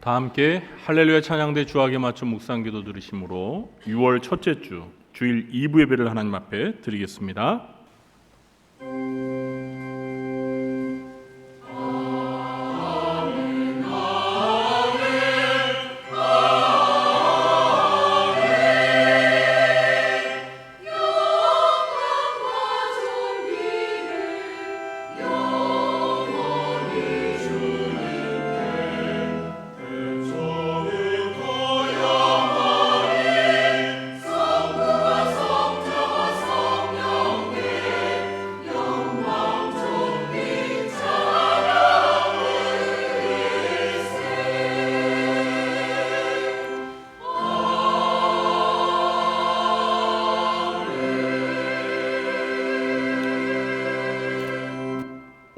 다 함께 할렐루야 찬양대 주악에 맞춰 묵상기도 들으심으로 6월 첫째 주 주일 2부 예배를 하나님 앞에 드리겠습니다.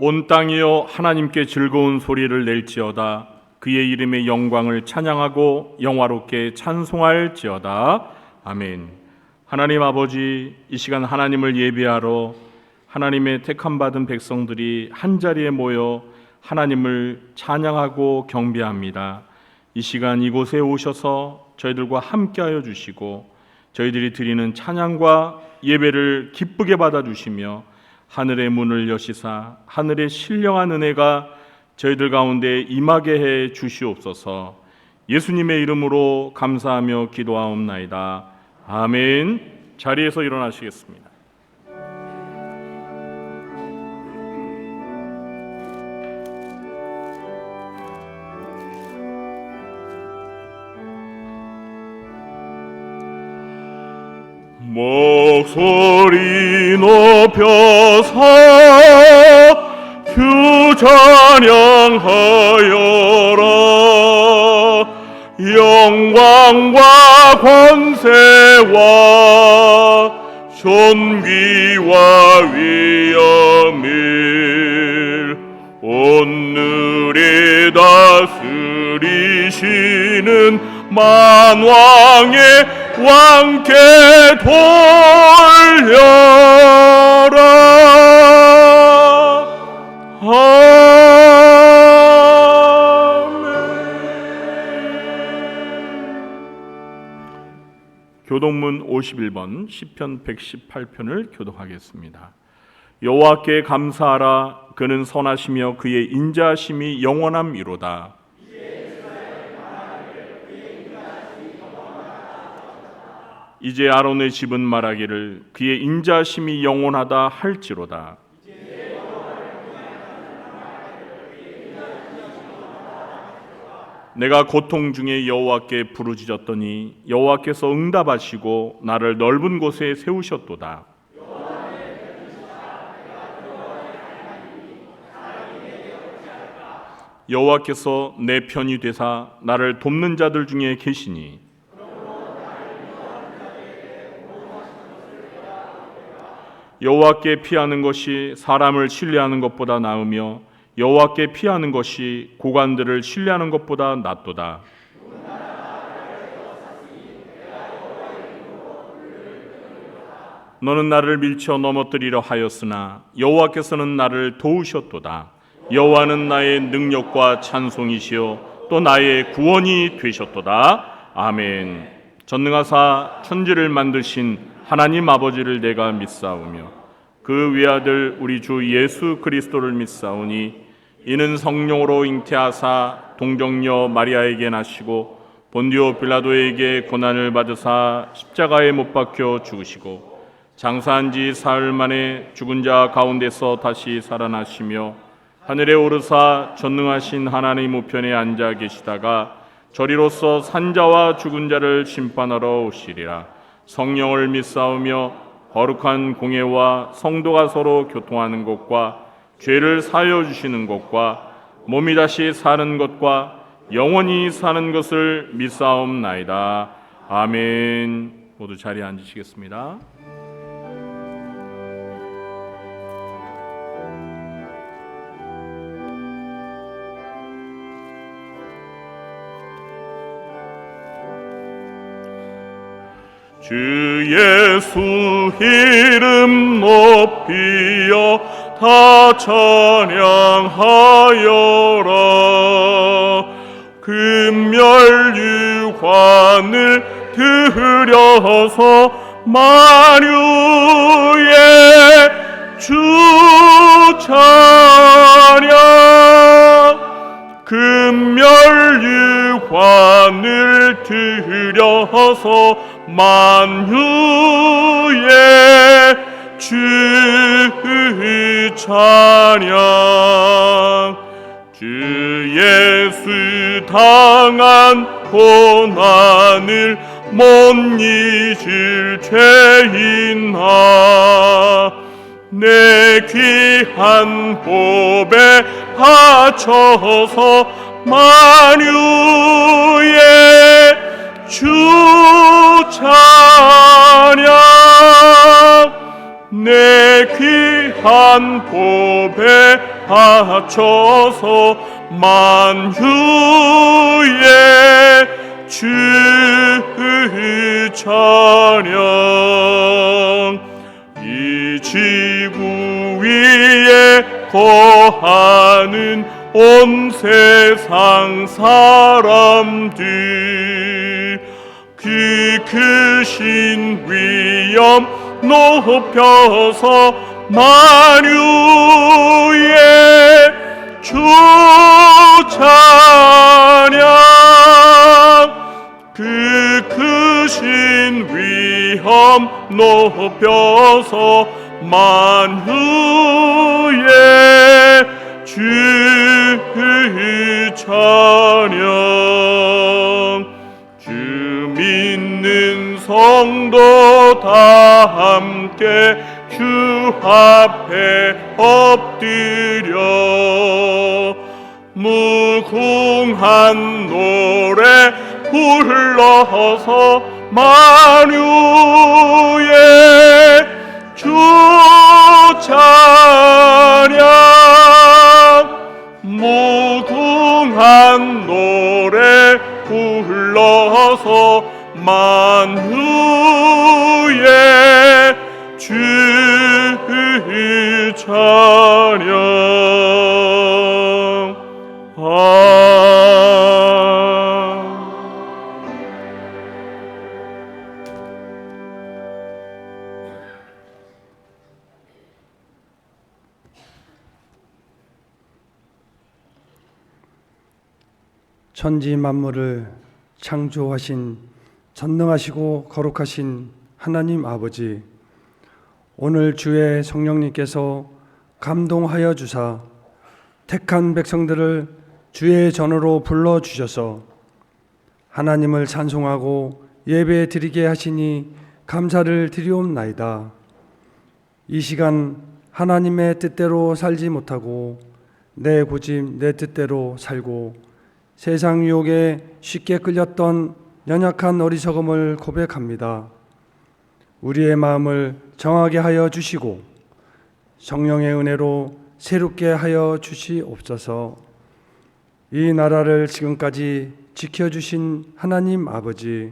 온 땅이여 하나님께 즐거운 소리를 낼지어다. 그의 이름의 영광을 찬양하고 영화롭게 찬송할지어다. 아멘. 하나님 아버지, 이 시간 하나님을 예배하러 하나님의 택함받은 백성들이 한자리에 모여 하나님을 찬양하고 경배합니다. 이 시간 이곳에 오셔서 저희들과 함께하여 주시고 저희들이 드리는 찬양과 예배를 기쁘게 받아주시며 하늘의 문을 여시사 하늘의 신령한 은혜가 저희들 가운데 임하게 해 주시옵소서. 예수님의 이름으로 감사하며 기도하옵나이다. 아멘. 자리에서 일어나시겠습니다. 목소리 높여서 주 찬양하여라. 영광과 권세와 존귀와 위엄을 오늘에 다스리시는 만왕의 왕께 돌려라. 아멘. 교독문 51번 시편 118편을 교독하겠습니다. 여호와께 감사하라. 그는 선하시며 그의 인자하심이 영원함이로다. 이제 아론의 집은 말하기를 그의 인자하심이 영원하다 할지로다. 내가 고통 중에 여호와께 부르짖었더니 여호와께서 응답하시고 나를 넓은 곳에 세우셨도다. 여호와께서 내 편이 되사 나를 돕는 자들 중에 계시니 여호와께 피하는 것이 사람을 신뢰하는 것보다 나으며 여호와께 피하는 것이 고관들을 신뢰하는 것보다 낫도다. 너는 나를 밀쳐 넘어뜨리려 하였으나 여호와께서는 나를 도우셨도다. 여호와는 나의 능력과 찬송이시요 또 나의 구원이 되셨도다. 아멘. 전능하사 천지를 만드신 하나님 아버지를 내가 믿사오며 그 외아들 우리 주 예수 그리스도를 믿사오니 이는 성령으로 잉태하사 동정녀 마리아에게 나시고 본디오 빌라도에게 고난을 받으사 십자가에 못 박혀 죽으시고 장사한 지 사흘 만에 죽은 자 가운데서 다시 살아나시며 하늘에 오르사 전능하신 하나님 우편에 앉아 계시다가 저리로서 산자와 죽은 자를 심판하러 오시리라. 성령을 믿사오며 거룩한 공예와 성도가 서로 교통하는 것과 죄를 사하여 주시는 것과 몸이 다시 사는 것과 영원히 사는 것을 믿사옵나이다. 아멘. 모두 자리에 앉으시겠습니다. 주 예수 이름 높이여 다 찬양하여라. 그 유관을 들여서 만유의 주 찬양 금멸유관을 들여서 만유의 주 찬양 주 예수 당한 고난을 못 잊을 죄인아 내 귀한 법에 바쳐서 만유의 주 찬양 내 귀한 법에 바쳐서 만유의 주 찬양 이 지구 위에 거하는 온 세상 사람들 그 크신 위엄 높여서 만유의 주 찬양 그 크신 위엄 높여서 만유의 주 찬양 주 믿는 성도 다 함께 주 앞에 엎드려 무궁한 노래 불러서 만유의 주 찬양 무궁한 노래 불러서 만유의 주 찬양 천지 만물을 창조하신 전능하시고 거룩하신 하나님 아버지, 오늘 주의 성령님께서 감동하여 주사 택한 백성들을 주의 전으로 불러주셔서 하나님을 찬송하고 예배 드리게 하시니 감사를 드리옵나이다. 이 시간 하나님의 뜻대로 살지 못하고 내 고집 내 뜻대로 살고 세상 유혹에 쉽게 끌렸던 연약한 어리석음을 고백합니다. 우리의 마음을 정하게 하여 주시고 성령의 은혜로 새롭게 하여 주시옵소서. 이 나라를 지금까지 지켜주신 하나님 아버지,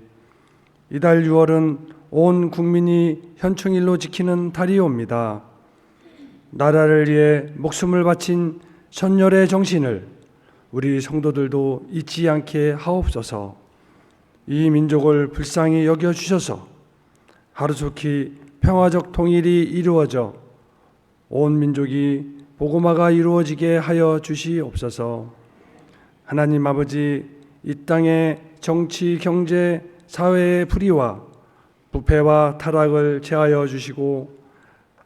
이달 6월은 온 국민이 현충일로 지키는 달이옵니다. 나라를 위해 목숨을 바친 선열의 정신을 우리 성도들도 잊지 않게 하옵소서. 이 민족을 불쌍히 여겨주셔서 하루속히 평화적 통일이 이루어져 온 민족이 복음화가 이루어지게 하여 주시옵소서. 하나님 아버지, 이 땅의 정치, 경제, 사회의 불의와 부패와 타락을 제하여 주시고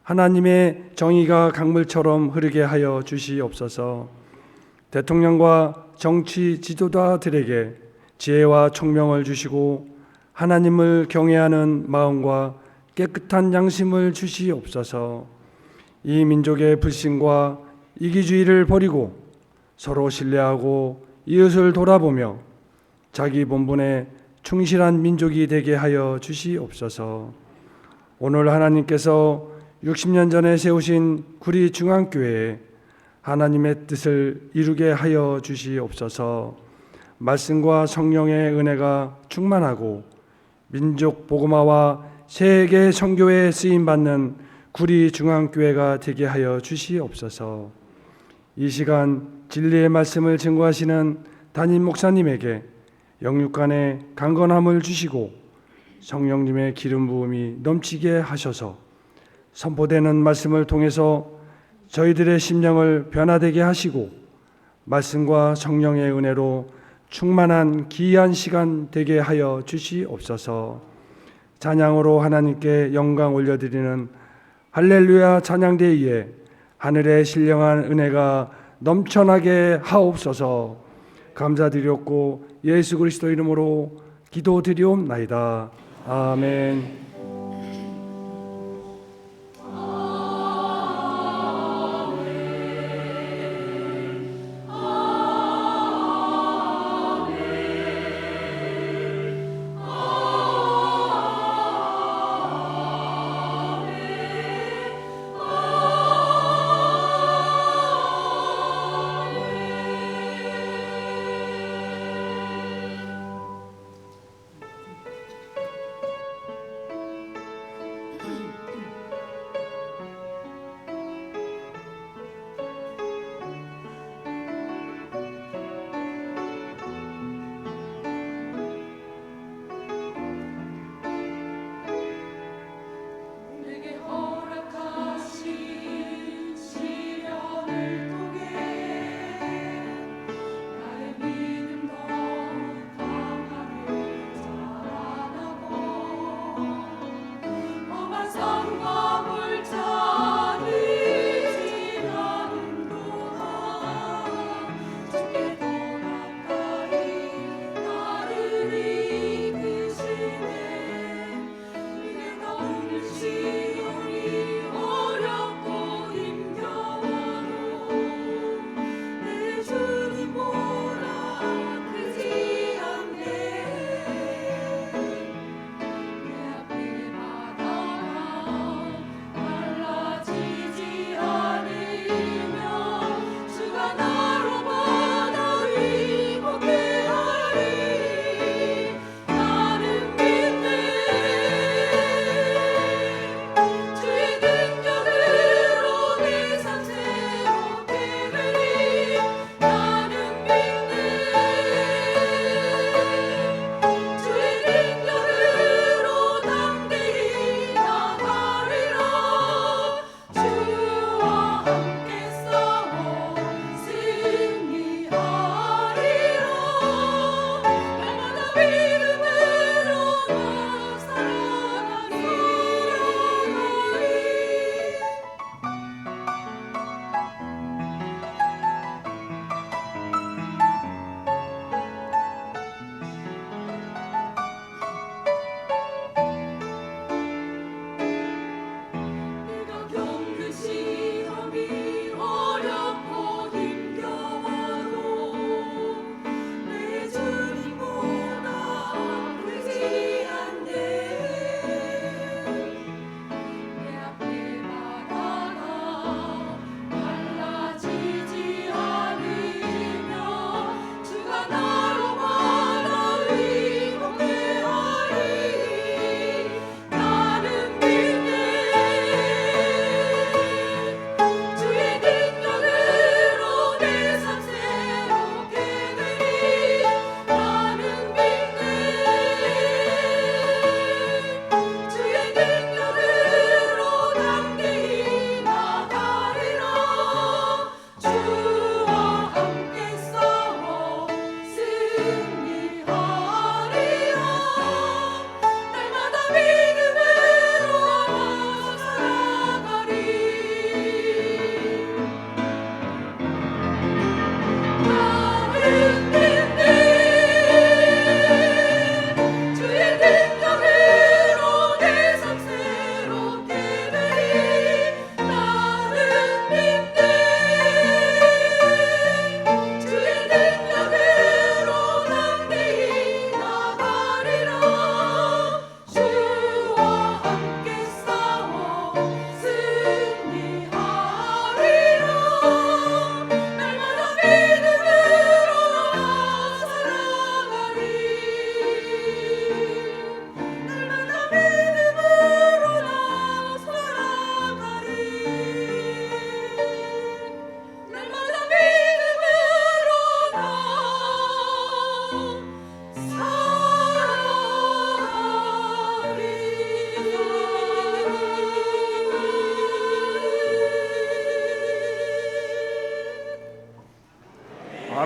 하나님의 정의가 강물처럼 흐르게 하여 주시옵소서. 대통령과 정치 지도자들에게 지혜와 총명을 주시고 하나님을 경외하는 마음과 깨끗한 양심을 주시옵소서. 이 민족의 불신과 이기주의를 버리고 서로 신뢰하고 이웃을 돌아보며 자기 본분에 충실한 민족이 되게 하여 주시옵소서. 오늘 하나님께서 60년 전에 세우신 구리중앙교회에 하나님의 뜻을 이루게 하여 주시옵소서. 말씀과 성령의 은혜가 충만하고 민족 복음화와 세계 선교에 쓰임받는 구리중앙교회가 되게 하여 주시옵소서. 이 시간 진리의 말씀을 증거하시는 담임 목사님에게 영육 간에 강건함을 주시고 성령님의 기름 부음이 넘치게 하셔서 선포되는 말씀을 통해서 저희들의 심령을 변화되게 하시고 말씀과 성령의 은혜로 충만한 귀한 시간 되게 하여 주시옵소서. 찬양으로 하나님께 영광 올려드리는 할렐루야 찬양대에 하늘의 신령한 은혜가 넘쳐나게 하옵소서. 감사드렸고 예수 그리스도 이름으로 기도드리옵나이다. 아멘.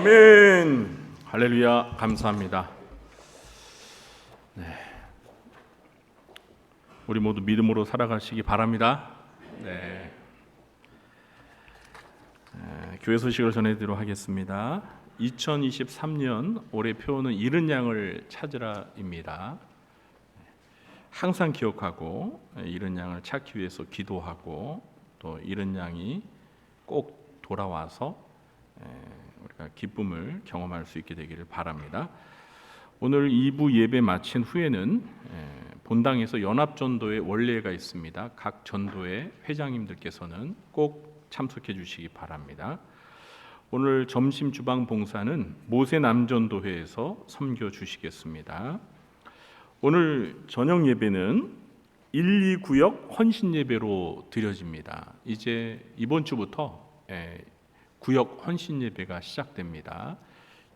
아멘. 할렐루야. 감사합니다. 우리 모두 믿음으로 살아가시기 바랍니다. 교회 소식을 전해드리도록 하겠습니다. 2023년 올해 표어는 잃은 양을 찾으라입니다. 항상 기억하고 잃은 양을 찾기 위해서 기도하고 또 잃은 양이 꼭 돌아와서 우리가 기쁨을 경험할 수 있게 되기를 바랍니다. 오늘 2부 예배 마친 후에는 본당에서 연합전도회 원례가 있습니다. 각 전도회 회장님들께서는 꼭 참석해 주시기 바랍니다. 오늘 점심 주방 봉사는 모세 남전도회에서 섬겨 주시겠습니다. 오늘 저녁 예배는 1, 2구역 헌신 예배로 드려집니다. 이제 이번 주부터 구역 헌신 예배가 시작됩니다.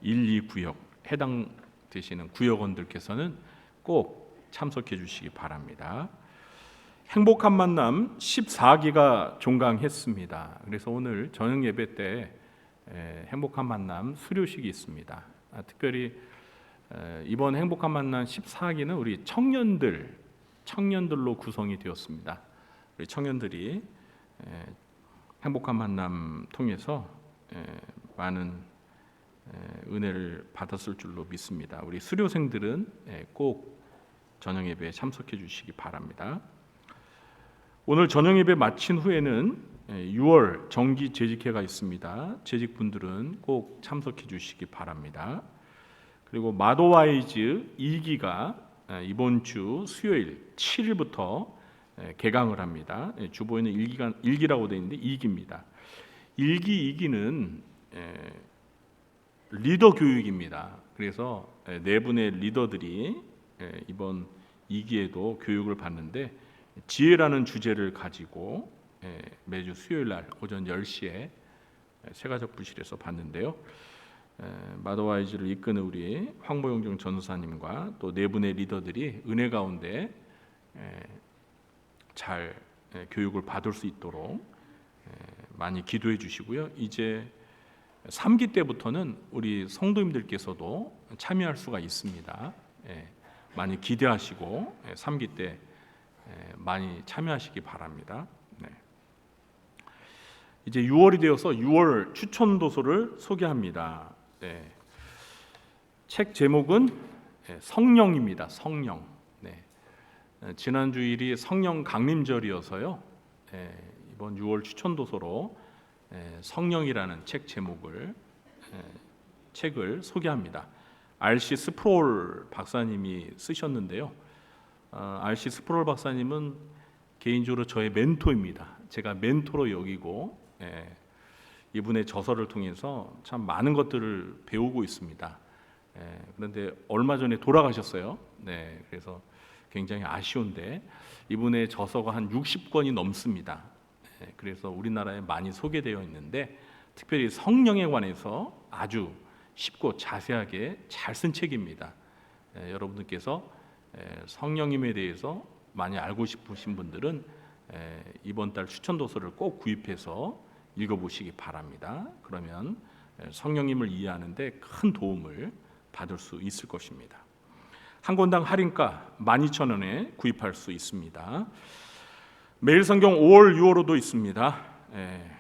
1, 2구역 해당되시는 구역원들께서는 꼭 참석해 주시기 바랍니다. 행복한 만남 14기가 종강했습니다. 그래서 오늘 저녁 예배 때 행복한 만남 수료식이 있습니다. 특별히 이번 행복한 만남 14기는 우리 청년들로 구성이 되었습니다. 우리 청년들이 행복한 만남 통해서 많은 은혜를 받았을 줄로 믿습니다. 우리 수료생들은 꼭 저녁 예배에 참석해 주시기 바랍니다. 오늘 저녁 예배 마친 후에는 6월 정기 재직회가 있습니다. 재직분들은 꼭 참석해 주시기 바랍니다. 그리고 마도와이즈 2기가 이번 주 수요일 7일부터 개강을 합니다. 주보에는 1기라고 되어 있는데 2기입니다. 1기, 2기는 리더 교육입니다. 그래서 네 분의 리더들이 이번 2기에도 교육을 받는데 지혜라는 주제를 가지고 매주 수요일 날 오전 10시에 세가족 부실에서 받는데요. 마더와이즈를 이끄는 우리 황보영정 전도사님과 또 네 분의 리더들이 은혜 가운데 잘 교육을 받을 수 있도록 많이 기도해 주시고요. 이제 3기 때부터는 우리 성도님들께서도 참여할 수가 있습니다. 많이 기대하시고 3기 때 많이 참여하시기 바랍니다. 이제 6월이 되어서 6월 추천 도서를 소개합니다. 책 제목은 성령입니다. 성령. 지난 주일이 성령 강림절이어서요. 이번 6월 추천 도서로 성령이라는 책 제목을 책을 소개합니다. R.C. 스프롤 박사님이 쓰셨는데요. R.C. 스프롤 박사님은 개인적으로 저의 멘토입니다. 제가 멘토로 여기고 이분의 저서를 통해서 참 많은 것들을 배우고 있습니다. 그런데 얼마 전에 돌아가셨어요. 그래서 굉장히 아쉬운데 이분의 저서가 한 60권이 넘습니다. 그래서 우리나라에 많이 소개되어 있는데 특별히 성령에 관해서 아주 쉽고 자세하게 잘 쓴 책입니다. 여러분들께서 성령님에 대해서 많이 알고 싶으신 분들은 이번 달 추천 도서를 꼭 구입해서 읽어보시기 바랍니다. 그러면 성령님을 이해하는데 큰 도움을 받을 수 있을 것입니다. 한 권당 할인가 12,000원에 구입할 수 있습니다. 매일 성경 5월 6월호도 있습니다.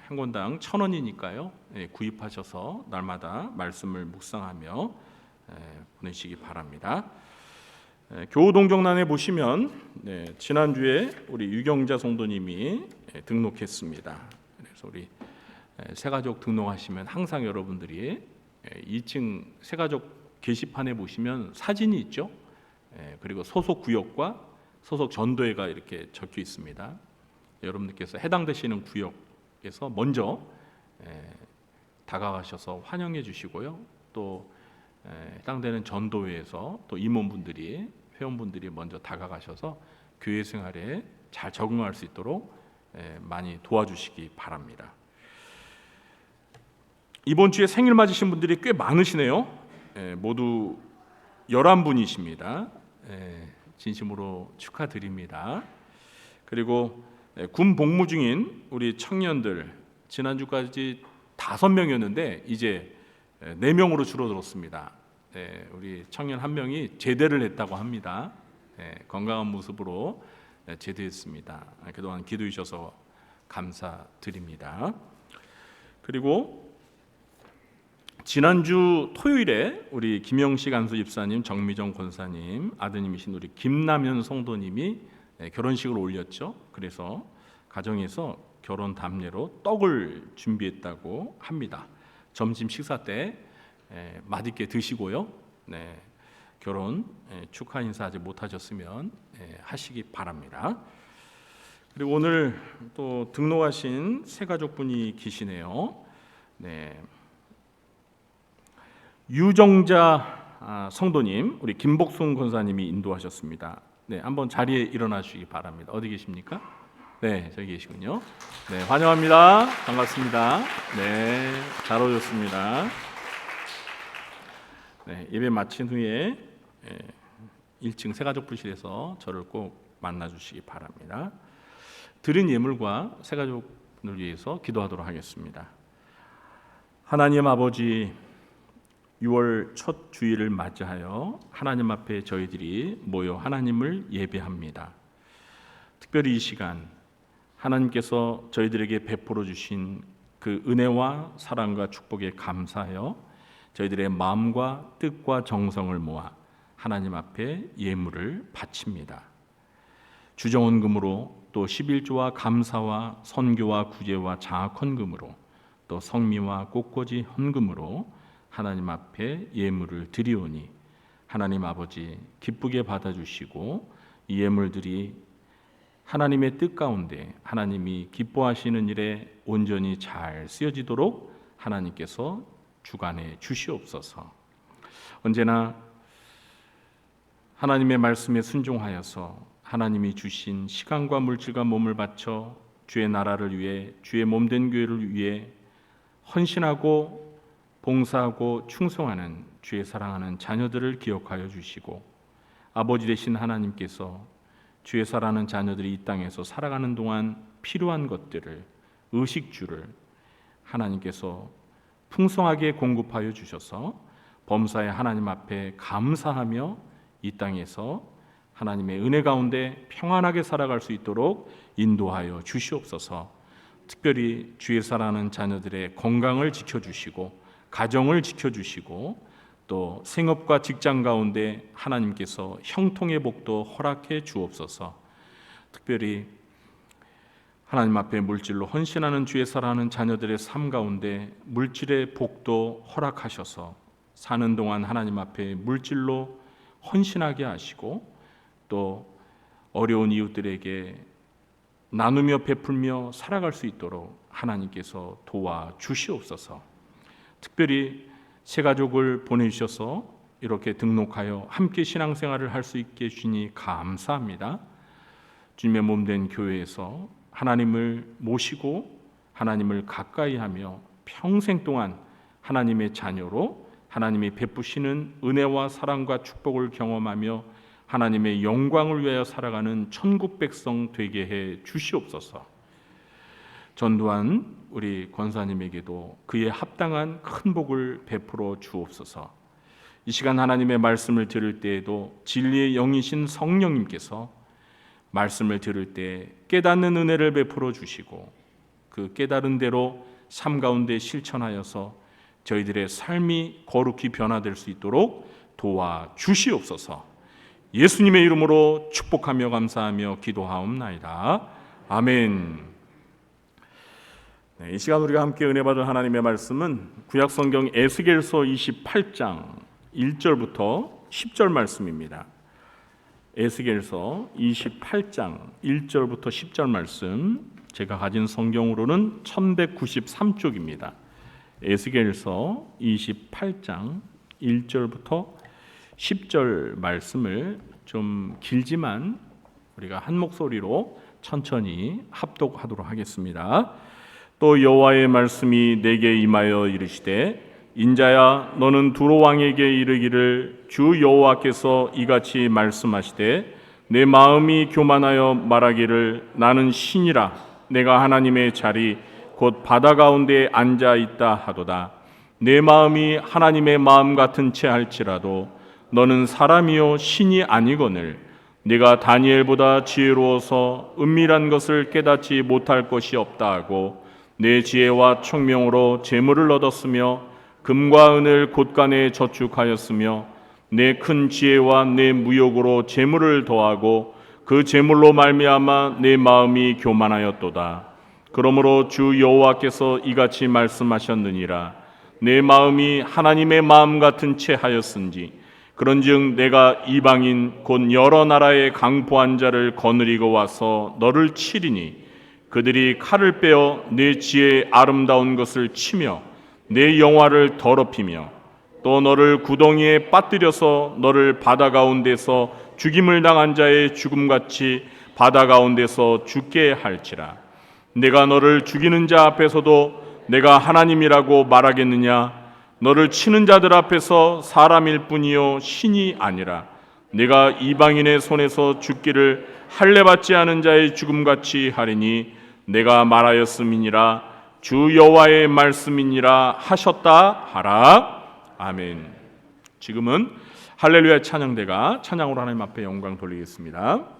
한 권당 1,000원이니까요. 구입하셔서 날마다 말씀을 묵상하며 보내시기 바랍니다. 교우동정란에 보시면 지난주에 우리 유경자 성도님이 등록했습니다. 그래서 우리 새가족 등록하시면 항상 여러분들이 2층 새가족 게시판에 보시면 사진이 있죠. 그리고 소속 구역과 소속 전도회가 이렇게 적혀 있습니다. 여러분들께서 해당되시는 구역에서 먼저 다가가셔서 환영해 주시고요. 또 해당되는 전도회에서 또 임원분들이 회원분들이 먼저 다가가셔서 교회 생활에 잘 적응할 수 있도록 많이 도와주시기 바랍니다. 이번 주에 생일 맞으신 분들이 꽤 많으시네요. 모두 11분이십니다. 진심으로 축하드립니다. 그리고 군 복무 중인 우리 청년들 지난주까지 5명이었는데 이제 4명으로 줄어들었습니다. 우리 청년 한 명이 제대를 했다고 합니다. 건강한 모습으로 제대했습니다. 그동안 기도해 주셔서 감사드립니다. 그리고 지난주 토요일에 우리 김영식 안수 집사님, 정미정 권사님 아드님이신 우리 김남현 성도님이 결혼식을 올렸죠. 그래서 가정에서 결혼 답례로 떡을 준비했다고 합니다. 점심 식사 때 맛있게 드시고요. 결혼 축하 인사 아직 못하셨으면 하시기 바랍니다. 그리고 오늘 또 등록하신 새 가족분이 계시네요. 유정자 성도님, 우리 김복순 권사님이 인도하셨습니다. 한번 자리에 일어나 주시기 바랍니다. 어디 계십니까? 저기 계시군요. 환영합니다. 반갑습니다. 잘 오셨습니다. 예배 마친 후에 1층 새가족부실에서 저를 꼭 만나 주시기 바랍니다. 드린 예물과 새가족을 위해서 기도하도록 하겠습니다. 하나님 아버지, 6월 첫 주일을 맞이하여 하나님 앞에 저희들이 모여 하나님을 예배합니다. 특별히 이 시간 하나님께서 저희들에게 베풀어 주신 그 은혜와 사랑과 축복에 감사하여 저희들의 마음과 뜻과 정성을 모아 하나님 앞에 예물을 바칩니다. 주정원금으로 또 11조와 감사와 선교와 구제와 장학헌금으로 또 성미와 꽃꽂이 헌금으로 하나님 앞에 예물을 드리오니 하나님 아버지 기쁘게 받아주시고 이 예물들이 하나님의 뜻 가운데 하나님이 기뻐하시는 일에 온전히 잘 쓰여지도록 하나님께서 주관해 주시옵소서. 언제나 하나님의 말씀에 순종하여서 하나님이 주신 시간과 물질과 몸을 바쳐 주의 나라를 위해 주의 몸된 교회를 위해 헌신하고 봉사하고 충성하는 주의 사랑하는 자녀들을 기억하여 주시고 아버지 되신 하나님께서 주의 사랑하는 자녀들이 이 땅에서 살아가는 동안 필요한 것들을 의식주를 하나님께서 풍성하게 공급하여 주셔서 범사의 하나님 앞에 감사하며 이 땅에서 하나님의 은혜 가운데 평안하게 살아갈 수 있도록 인도하여 주시옵소서. 특별히 주의 사랑하는 자녀들의 건강을 지켜주시고 가정을 지켜주시고 또 생업과 직장 가운데 하나님께서 형통의 복도 허락해 주옵소서. 특별히 하나님 앞에 물질로 헌신하는 주의 사랑하는 자녀들의 삶 가운데 물질의 복도 허락하셔서 사는 동안 하나님 앞에 물질로 헌신하게 하시고 또 어려운 이웃들에게 나누며 베풀며 살아갈 수 있도록 하나님께서 도와주시옵소서. 특별히 새 가족을 보내주셔서 이렇게 등록하여 함께 신앙생활을 할 수 있게 해주시니 감사합니다. 주님의 몸된 교회에서 하나님을 모시고 하나님을 가까이하며 평생 동안 하나님의 자녀로 하나님이 베푸시는 은혜와 사랑과 축복을 경험하며 하나님의 영광을 위하여 살아가는 천국 백성 되게 해 주시옵소서. 전두환 우리 권사님에게도 그에 합당한 큰 복을 베풀어 주옵소서. 이 시간 하나님의 말씀을 들을 때에도 진리의 영이신 성령님께서 말씀을 들을 때 깨닫는 은혜를 베풀어 주시고 그 깨달은 대로 삶 가운데 실천하여서 저희들의 삶이 거룩히 변화될 수 있도록 도와주시옵소서. 예수님의 이름으로 축복하며 감사하며 기도하옵나이다. 아멘. 이 시간 우리가 함께 은혜 받을 하나님의 말씀은 구약성경 에스겔서 28장 1절부터 10절 말씀입니다. 에스겔서 28장 1절부터 10절 말씀, 제가 가진 성경으로는 1193쪽입니다. 에스겔서 28장 1절부터 10절 말씀을 좀 길지만 우리가 한 목소리로 천천히 합독하도록 하겠습니다. 또 여호와의 말씀이 내게 임하여 이르시되 인자야 너는 두로 왕에게 이르기를 주 여호와께서 이같이 말씀하시되 내 마음이 교만하여 말하기를 나는 신이라 내가 하나님의 자리 곧 바다 가운데 앉아 있다 하도다. 내 마음이 하나님의 마음 같은 채 할지라도 너는 사람이요 신이 아니거늘 네가 다니엘보다 지혜로워서 은밀한 것을 깨닫지 못할 것이 없다 하고 내 지혜와 총명으로 재물을 얻었으며 금과 은을 곳간에 저축하였으며 내 큰 지혜와 내 무욕으로 재물을 더하고 그 재물로 말미암아 내 마음이 교만하였도다. 그러므로 주 여호와께서 이같이 말씀하셨느니라. 내 마음이 하나님의 마음 같은 채 하였은지 그런즉 내가 이방인 곧 여러 나라의 강포한 자를 거느리고 와서 너를 치리니 그들이 칼을 빼어 내 지혜의 아름다운 것을 치며 내 영화를 더럽히며 또 너를 구덩이에 빠뜨려서 너를 바다 가운데서 죽임을 당한 자의 죽음같이 바다 가운데서 죽게 할지라. 내가 너를 죽이는 자 앞에서도 내가 하나님이라고 말하겠느냐? 너를 치는 자들 앞에서 사람일 뿐이요 신이 아니라 내가 이방인의 손에서 죽기를 할례받지 않은 자의 죽음같이 하리니 내가 말하였음이니라. 주 여호와의 말씀이니라 하셨다 하라. 아멘. 지금은 할렐루야 찬양대가 찬양으로 하나님 앞에 영광 돌리겠습니다.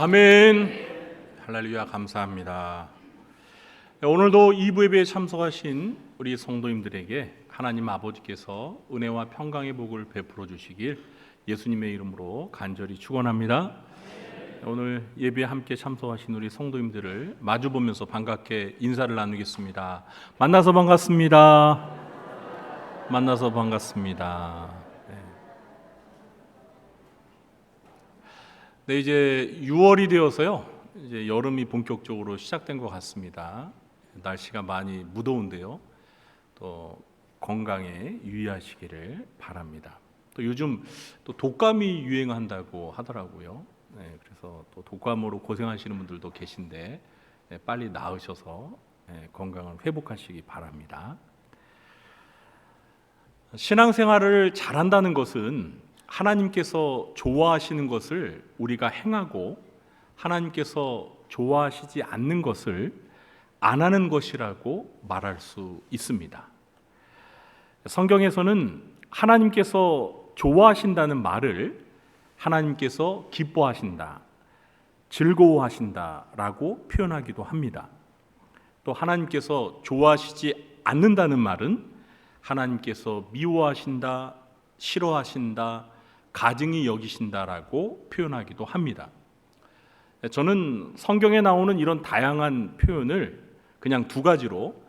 아멘. 할렐루야 감사합니다. 오늘도 2부 예배에 참석하신 우리 성도님들에게 하나님 아버지께서 은혜와 평강의 복을 베풀어 주시길 예수님의 이름으로 간절히 축원합니다. 오늘 예배에 함께 참석하신 우리 성도님들을 마주보면서 반갑게 인사를 나누겠습니다. 만나서 반갑습니다. 만나서 반갑습니다. 네, 이제 6월이 되어서요. 이제 여름이 본격적으로 시작된 것 같습니다. 날씨가 많이 무더운데요. 또 건강에 유의하시기를 바랍니다. 또 요즘 또 독감이 유행한다고 하더라고요. 네, 그래서 또 독감으로 고생하시는 분들도 계신데 빨리 나으셔서 건강을 회복하시기 바랍니다. 신앙생활을 잘한다는 것은 하나님께서 좋아하시는 것을 우리가 행하고 하나님께서 좋아하시지 않는 것을 안 하는 것이라고 말할 수 있습니다. 성경에서는 하나님께서 좋아하신다는 말을 하나님께서 기뻐하신다, 즐거워하신다라고 표현하기도 합니다. 또 하나님께서 좋아하시지 않는다는 말은 하나님께서 미워하신다, 싫어하신다, 가증히 여기신다라고 표현하기도 합니다. 저는 성경에 나오는 이런 다양한 표현을 그냥 두 가지로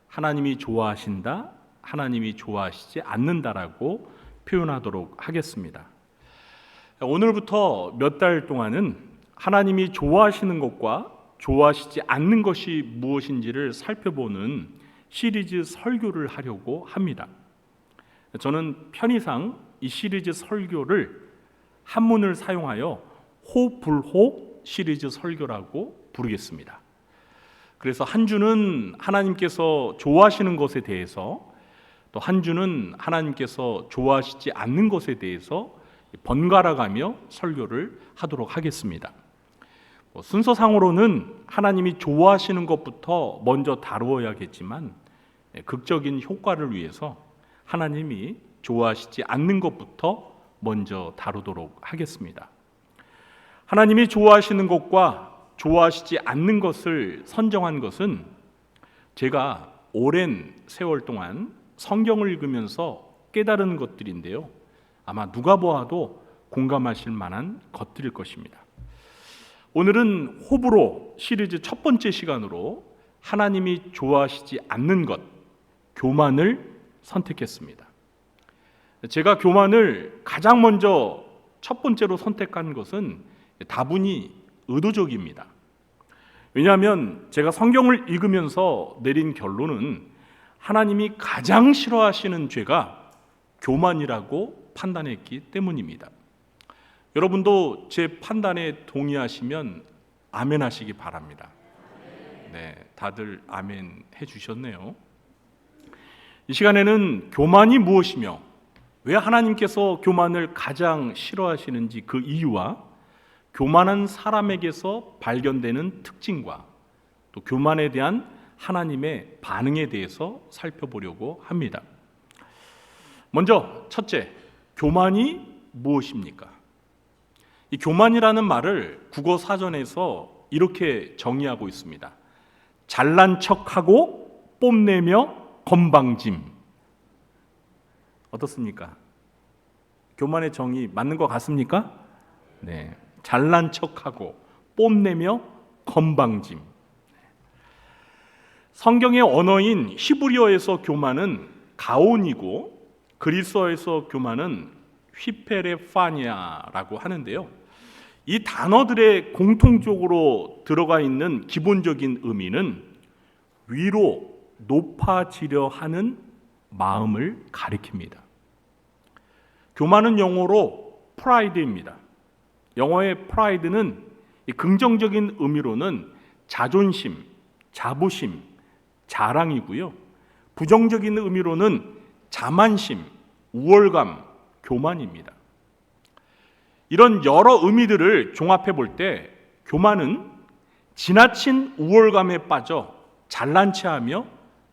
하나님이 좋아하신다, 하나님이 좋아하시지 않는다라고 표현하도록 하겠습니다. 오늘부터 몇 달 동안은 하나님이 좋아하시는 것과 좋아하시지 않는 것이 무엇인지를 살펴보는 시리즈 설교를 하려고 합니다. 저는 편의상 이 시리즈 설교를 한문을 사용하여 호불호 시리즈 설교라고 부르겠습니다. 그래서 한 주는 하나님께서 좋아하시는 것에 대해서, 또 한 주는 하나님께서 좋아하시지 않는 것에 대해서 번갈아 가며 설교를 하도록 하겠습니다. 순서상으로는 하나님이 좋아하시는 것부터 먼저 다루어야겠지만 극적인 효과를 위해서 하나님이 좋아하시지 않는 것부터 먼저 다루도록 하겠습니다. 하나님이 좋아하시는 것과 좋아하시지 않는 것을 선정한 것은 제가 오랜 세월 동안 성경을 읽으면서 깨달은 것들인데요. 아마 누가 보아도 공감하실 만한 것들일 것입니다. 오늘은 호불호 시리즈 첫 번째 시간으로 하나님이 좋아하시지 않는 것, 교만을 선택했습니다. 제가 교만을 가장 먼저 첫 번째로 선택한 것은 다분히 의도적입니다. 왜냐하면 제가 성경을 읽으면서 내린 결론은 하나님이 가장 싫어하시는 죄가 교만이라고 판단했기 때문입니다. 여러분도 제 판단에 동의하시면 아멘 하시기 바랍니다. 네, 다들 아멘 해주셨네요. 이 시간에는 교만이 무엇이며 왜 하나님께서 교만을 가장 싫어하시는지 그 이유와 교만한 사람에게서 발견되는 특징과 또 교만에 대한 하나님의 반응에 대해서 살펴보려고 합니다. 먼저 첫째, 교만이 무엇입니까? 이 교만이라는 말을 국어 사전에서 이렇게 정의하고 있습니다. 잘난 척하고 뽐내며 건방짐. 어떻습니까? 교만의 정의 맞는 것 같습니까? 네, 잘난 척하고 뽐내며 건방짐. 성경의 언어인 히브리어에서 교만은 가온이고 그리스어에서 교만은 휘페레파니아라고 하는데요. 이 단어들의 공통적으로 들어가 있는 기본적인 의미는 위로 높아지려 하는 마음을 가리킵니다. 교만은 영어로 프라이드입니다. 영어의 프라이드는 긍정적인 의미로는 자존심, 자부심, 자랑이고요. 부정적인 의미로는 자만심, 우월감, 교만입니다. 이런 여러 의미들을 종합해 볼 때 교만은 지나친 우월감에 빠져 잘난 체하며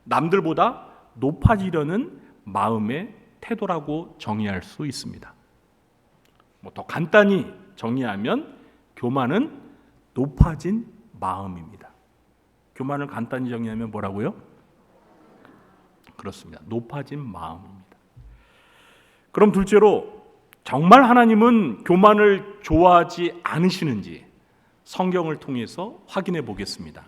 남들보다 높아지려는 마음의 태도라고 정의할 수 있습니다. 더 간단히 정의하면 교만은 높아진 마음입니다. 교만을 간단히 정의하면 뭐라고요? 그렇습니다. 높아진 마음입니다. 그럼 둘째로 정말 하나님은 교만을 좋아하지 않으시는지 성경을 통해서 확인해 보겠습니다.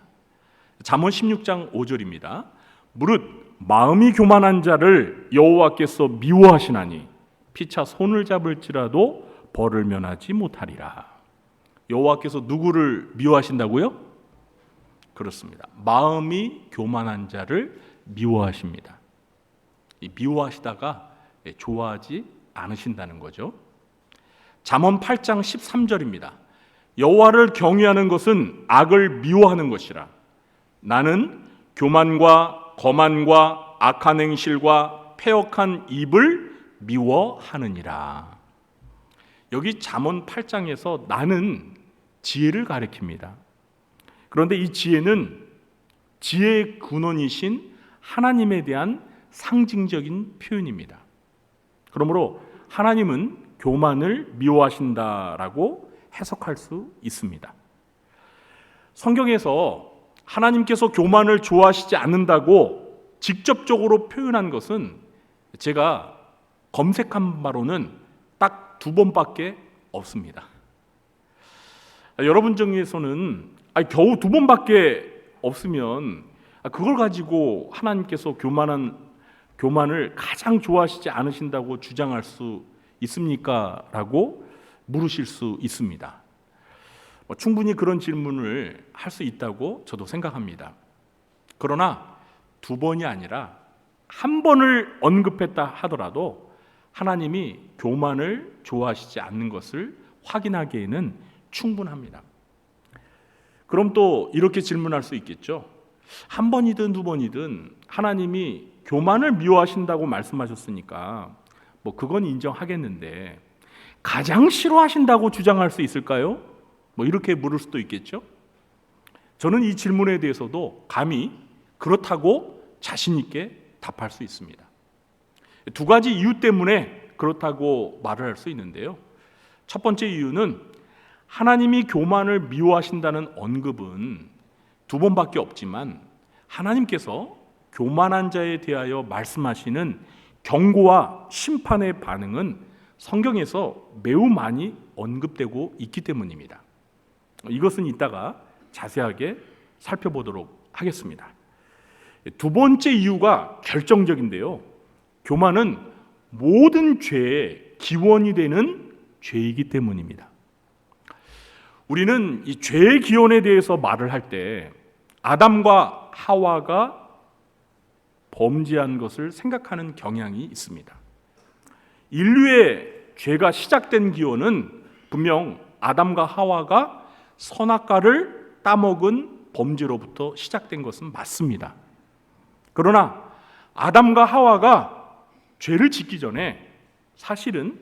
잠언 16장 5절입니다. 무릇 마음이 교만한 자를 여호와께서 미워하시나니 피차 손을 잡을지라도 벌을 면하지 못하리라. 여호와께서 누구를 미워하신다고요? 그렇습니다. 마음이 교만한 자를 미워하십니다. 이 미워하시다가 좋아하지 않으신다는 거죠. 잠언 8장 13절입니다. 여호와를 경외하는 것은 악을 미워하는 것이라. 나는 교만과 거만과 악한 행실과 패역한 입을 미워하느니라. 여기 잠언 8장에서 나는 지혜를 가리킵니다. 그런데 이 지혜는 지혜의 근원이신 하나님에 대한 상징적인 표현입니다. 그러므로 하나님은 교만을 미워하신다라고 해석할 수 있습니다. 성경에서 하나님께서 교만을 좋아하시지 않는다고 직접적으로 표현한 것은 제가 검색한 바로는 딱 2번밖에 없습니다. 여러분 중에서는 겨우 2번밖에 없으면 그걸 가지고 하나님께서 교만을 가장 좋아하시지 않으신다고 주장할 수 있습니까? 라고 물으실 수 있습니다. 충분히 그런 질문을 할 수 있다고 저도 생각합니다. 그러나 2번이 아니라 1번을 언급했다 하더라도 하나님이 교만을 좋아하시지 않는 것을 확인하기에는 충분합니다. 그럼 또 이렇게 질문할 수 있겠죠. 1번이든 2번이든 하나님이 교만을 미워하신다고 말씀하셨으니까 그건 인정하겠는데 가장 싫어하신다고 주장할 수 있을까요? 이렇게 물을 수도 있겠죠. 저는 이 질문에 대해서도 감히 그렇다고 자신 있게 답할 수 있습니다. 2가지 이유 때문에 그렇다고 말을 할 수 있는데요. 첫 번째 이유는 하나님이 교만을 미워하신다는 언급은 2번밖에 없지만 하나님께서 교만한 자에 대하여 말씀하시는 경고와 심판의 반응은 성경에서 매우 많이 언급되고 있기 때문입니다. 이것은 이따가 자세하게 살펴보도록 하겠습니다. 2번째 이유가 결정적인데요. 교만은 모든 죄의 기원이 되는 죄이기 때문입니다. 우리는 이 죄의 기원에 대해서 말을 할 때 아담과 하와가 범죄한 것을 생각하는 경향이 있습니다. 인류의 죄가 시작된 기원은 분명 아담과 하와가 선악과를 따먹은 범죄로부터 시작된 것은 맞습니다. 그러나 아담과 하와가 죄를 짓기 전에 사실은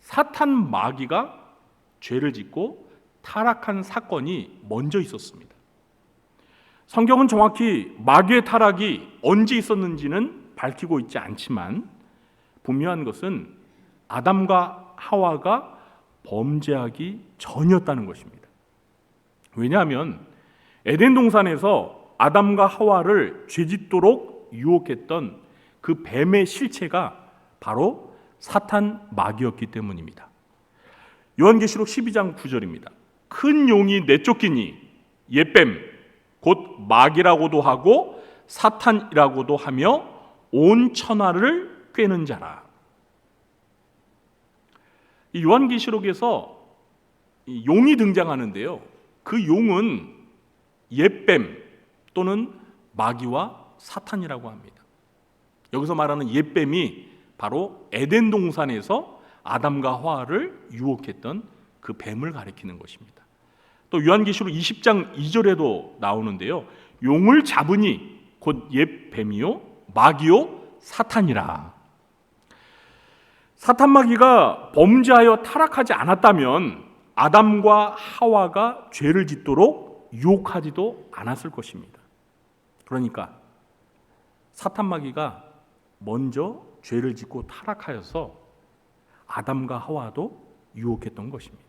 사탄 마귀가 죄를 짓고 타락한 사건이 먼저 있었습니다. 성경은 정확히 마귀의 타락이 언제 있었는지는 밝히고 있지 않지만 분명한 것은 아담과 하와가 범죄하기 전이었다는 것입니다. 왜냐하면 에덴 동산에서 아담과 하와를 죄짓도록 유혹했던 그 뱀의 실체가 바로 사탄 마귀였기 때문입니다. 요한계시록 12장 9절입니다. 큰 용이 내쫓기니 옛뱀 곧 마귀라고도 하고 사탄이라고도 하며 온 천하를 꿰는 자라. 이 요한계시록에서 이 용이 등장하는데요. 그 용은 옛뱀 또는 마귀와 사탄이라고 합니다. 여기서 말하는 옛뱀이 바로 에덴 동산에서 아담과 하와를 유혹했던 그 뱀을 가리키는 것입니다. 또 요한계시록 20장 2절에도 나오는데요. 용을 잡으니 곧 옛뱀이요 마귀요 사탄이라. 사탄 마귀가 범죄하여 타락하지 않았다면 아담과 하와가 죄를 짓도록 유혹하지도 않았을 것입니다. 그러니까 사탄 마귀가 먼저 죄를 짓고 타락하여서 아담과 하와도 유혹했던 것입니다.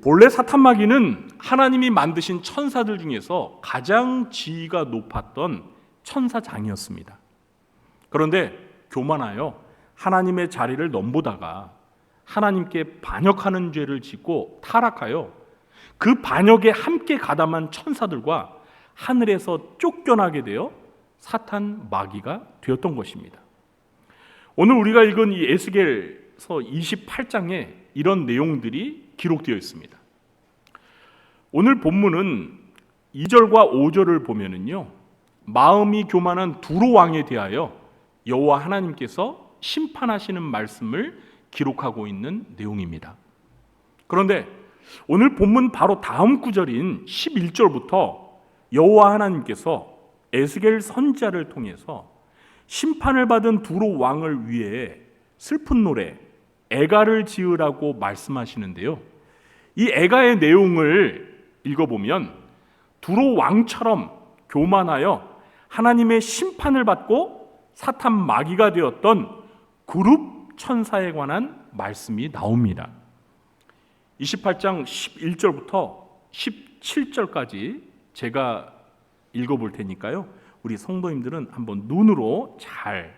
본래 사탄 마귀는 하나님이 만드신 천사들 중에서 가장 지위가 높았던 천사장이었습니다. 그런데 교만하여 하나님의 자리를 넘보다가 하나님께 반역하는 죄를 짓고 타락하여 그 반역에 함께 가담한 천사들과 하늘에서 쫓겨나게 되어 사탄 마귀가 되었던 것입니다. 오늘 우리가 읽은 이 에스겔서 28장에 이런 내용들이 기록되어 있습니다. 오늘 본문은 2절과 5절을 보면은요, 마음이 교만한 두로 왕에 대하여 여호와 하나님께서 심판하시는 말씀을 기록하고 있는 내용입니다. 그런데 오늘 본문 바로 다음 구절인 11절부터 여호와 하나님께서 에스겔 선지자를 통해서 심판을 받은 두로 왕을 위해 슬픈 노래 애가를 지으라고 말씀하시는데요. 이 애가의 내용을 읽어보면 두로 왕처럼 교만하여 하나님의 심판을 받고 사탄 마귀가 되었던 그룹 천사에 관한 말씀이 나옵니다. 28장 11절부터 17절까지 제가 읽어볼 테니까요, 우리 성도님들은 한번 눈으로 잘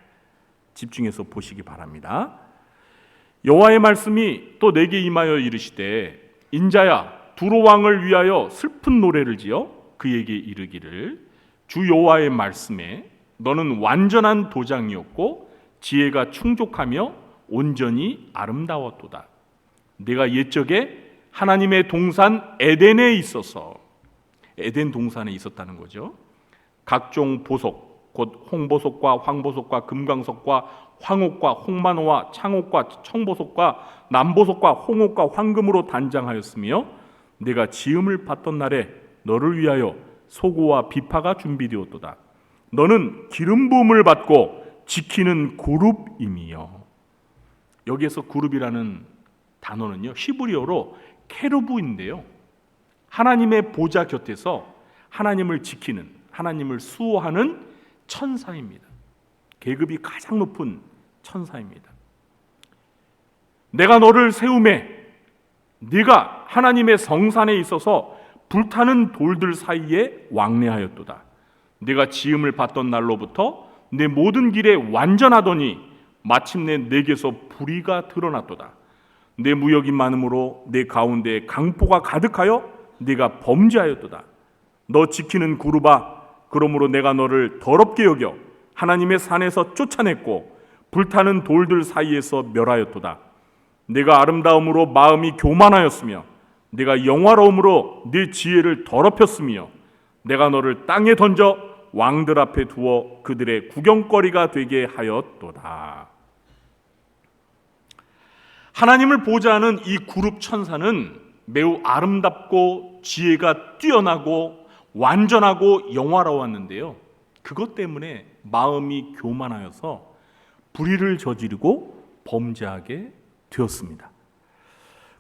집중해서 보시기 바랍니다. 여호와의 말씀이 또 내게 임하여 이르시되, 인자야, 두로 왕을 위하여 슬픈 노래를 지어 그에게 이르기를, 주 여호와의 말씀에 너는 완전한 도장이었고 지혜가 충족하며 온전히 아름다웠도다. 내가 옛적에 하나님의 동산 에덴에 있어서, 에덴 동산에 있었다는 거죠. 각종 보석, 곧 홍보석과 황보석과 금강석과 황옥과 홍만호와 창옥과 청보석과 남보석과 홍옥과 황금으로 단장하였으며, 내가 지음을 받던 날에 너를 위하여 소고와 비파가 준비되었도다. 너는 기름 부음을 받고 지키는 그룹임이요. 여기에서 그룹이라는 단어는요, 히브리어로 케루브인데요, 하나님의 보좌 곁에서 하나님을 지키는, 하나님을 수호하는 천사입니다. 계급이 가장 높은 천사입니다. 내가 너를 세우매 네가 하나님의 성산에 있어서 불타는 돌들 사이에 왕래하였도다. 네가 지음을 받던 날로부터 내 모든 길에 완전하더니 마침내 내게서 불의가 드러났도다. 내 무역이 많음으로 내 가운데 강포가 가득하여 네가 범죄하였도다. 너 지키는 그룹아, 그러므로 내가 너를 더럽게 여겨 하나님의 산에서 쫓아냈고 불타는 돌들 사이에서 멸하였도다. 네가 아름다움으로 마음이 교만하였으며 네가 영화로움으로 네 지혜를 더럽혔으며 내가 너를 땅에 던져 왕들 앞에 두어 그들의 구경거리가 되게 하였도다. 하나님을 보좌하는 이 그룹 천사는 매우 아름답고 지혜가 뛰어나고 완전하고 영화로웠는데요, 그것 때문에 마음이 교만하여서 불의를 저지르고 범죄하게 되었습니다.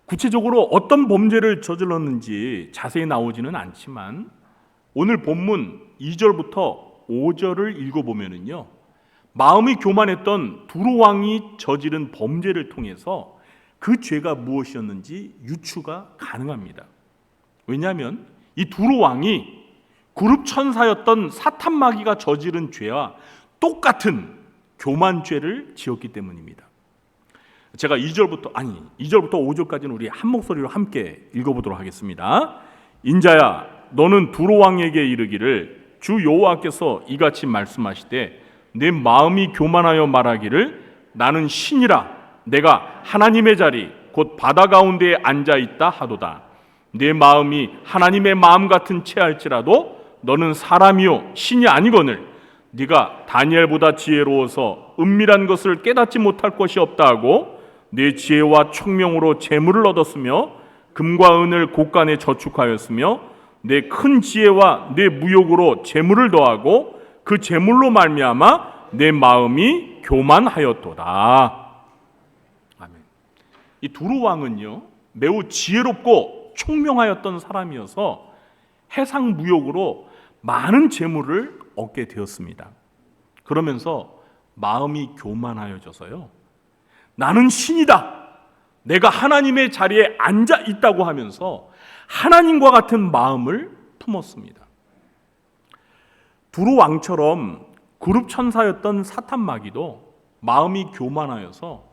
구체적으로 어떤 범죄를 저질렀는지 자세히 나오지는 않지만 오늘 본문 2절부터 5절을 읽어보면요, 마음이 교만했던 두로 왕이 저지른 범죄를 통해서 그 죄가 무엇이었는지 유추가 가능합니다. 왜냐하면 이 두로 왕이 그룹 천사였던 사탄 마귀가 저지른 죄와 똑같은 교만죄를 지었기 때문입니다. 제가 2절부터 5절까지는 우리 한 목소리로 함께 읽어보도록 하겠습니다. 인자야, 너는 두로 왕에게 이르기를, 주 여호와께서 이같이 말씀하시되 내 마음이 교만하여 말하기를, 나는 신이라 내가 하나님의 자리 곧 바다 가운데에 앉아 있다 하도다. 내 마음이 하나님의 마음 같은 채할지라도 너는 사람이요 신이 아니거늘 네가 다니엘보다 지혜로워서 은밀한 것을 깨닫지 못할 것이 없다 하고 내 지혜와 총명으로 재물을 얻었으며 금과 은을 곳간에 저축하였으며 내 큰 지혜와 내 무역으로 재물을 더하고 그 재물로 말미암아 내 마음이 교만하였도다. 아멘. 이 두로 왕은요, 매우 지혜롭고 총명하였던 사람이어서 해상 무역으로 많은 재물을 얻게 되었습니다. 그러면서 마음이 교만하여져서요, 나는 신이다, 내가 하나님의 자리에 앉아 있다고 하면서 하나님과 같은 마음을 품었습니다. 두루 왕처럼 그룹 천사였던 사탄 마귀도 마음이 교만하여서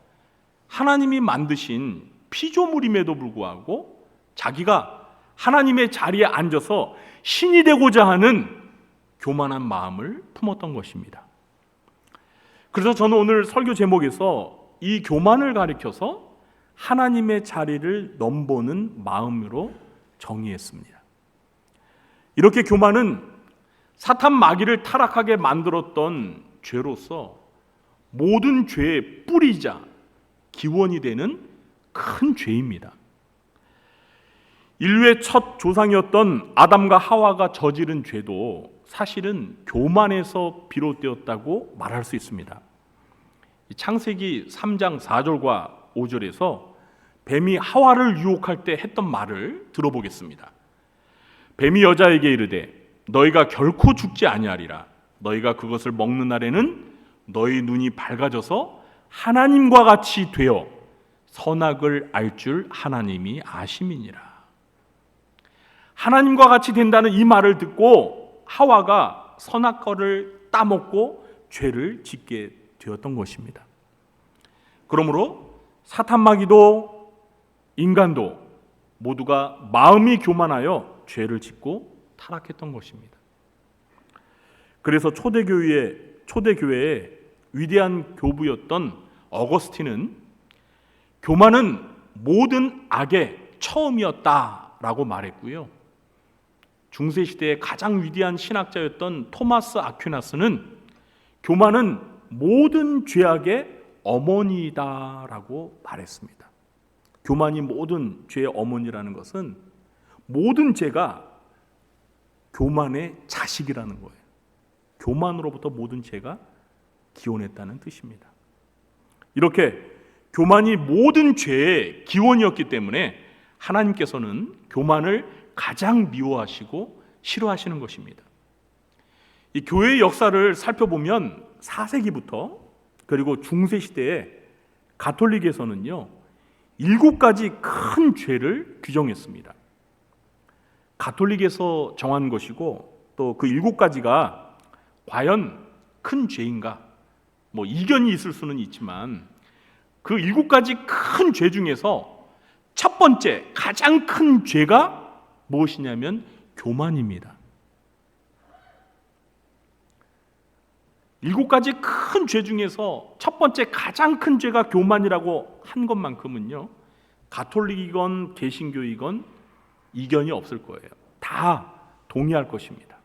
하나님이 만드신 피조물임에도 불구하고 자기가 하나님의 자리에 앉아서 신이 되고자 하는 교만한 마음을 품었던 것입니다. 그래서 저는 오늘 설교 제목에서 이 교만을 가리켜서 하나님의 자리를 넘보는 마음으로 정의했습니다. 이렇게 교만은 사탄 마귀를 타락하게 만들었던 죄로서 모든 죄의 뿌리이자 기원이 되는 큰 죄입니다. 인류의 첫 조상이었던 아담과 하와가 저지른 죄도 사실은 교만에서 비롯되었다고 말할 수 있습니다. 창세기 3장 4절과 5절에서 뱀이 하와를 유혹할 때 했던 말을 들어보겠습니다. 뱀이 여자에게 이르되 너희가 결코 죽지 아니하리라. 너희가 그것을 먹는 날에는 너희 눈이 밝아져서 하나님과 같이 되어 선악을 알 줄 하나님이 아심이니라. 하나님과 같이 된다는 이 말을 듣고 하와가 선악과를 따먹고 죄를 짓게 되었던 것입니다. 그러므로 사탄 마귀도 인간도 모두가 마음이 교만하여 죄를 짓고 타락했던 것입니다. 그래서 초대교회의 위대한 교부였던 어거스틴은 교만은 모든 악의 처음이었다라고 말했고요. 중세시대의 가장 위대한 신학자였던 토마스 아퀴나스는 교만은 모든 죄악의 어머니다라고 말했습니다. 교만이 모든 죄의 어머니라는 것은 모든 죄가 교만의 자식이라는 거예요. 교만으로부터 모든 죄가 기원했다는 뜻입니다. 이렇게 교만이 모든 죄의 기원이었기 때문에 하나님께서는 교만을 가장 미워하시고 싫어하시는 것입니다. 이 교회의 역사를 살펴보면 4세기부터 그리고 중세시대에 가톨릭에서는요 7가지 큰 죄를 규정했습니다. 가톨릭에서 정한 것이고 또 그 7가지가 과연 큰 죄인가? 뭐 이견이 있을 수는 있지만 그 7가지 큰 죄 중에서 첫 번째 가장 큰 죄가 무엇이냐면 교만입니다. 7가지 큰 죄 중에서 첫 번째 가장 큰 죄가 교만이라고 한 것만큼은요 가톨릭이건 개신교이건 이견이 없을 거예요. 다 동의할 것입니다.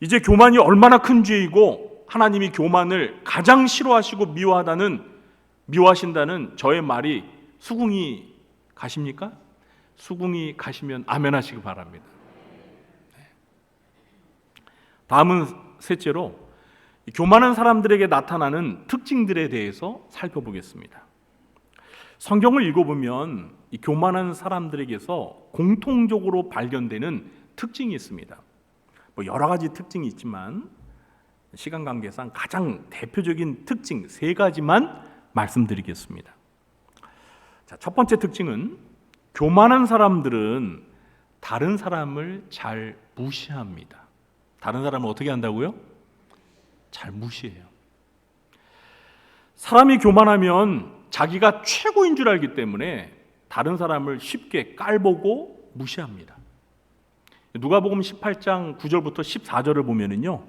이제 교만이 얼마나 큰 죄이고 하나님이 교만을 가장 싫어하시고 미워하신다는 저의 말이 수긍이 가십니까? 수긍이 가시면 아멘 하시기 바랍니다. 다음은 셋째로 교만한 사람들에게 나타나는 특징들에 대해서 살펴보겠습니다. 성경을 읽어보면 이 교만한 사람들에게서 공통적으로 발견되는 특징이 있습니다. 뭐 여러 가지 특징이 있지만 시간 관계상 가장 대표적인 특징 3가지만 말씀드리겠습니다. 자, 첫 번째 특징은 교만한 사람들은 다른 사람을 잘 무시합니다. 다른 사람을 어떻게 한다고요? 잘 무시해요. 사람이 교만하면 자기가 최고인 줄 알기 때문에 다른 사람을 쉽게 깔보고 무시합니다. 누가복음 18장 9절부터 14절을 보면은요,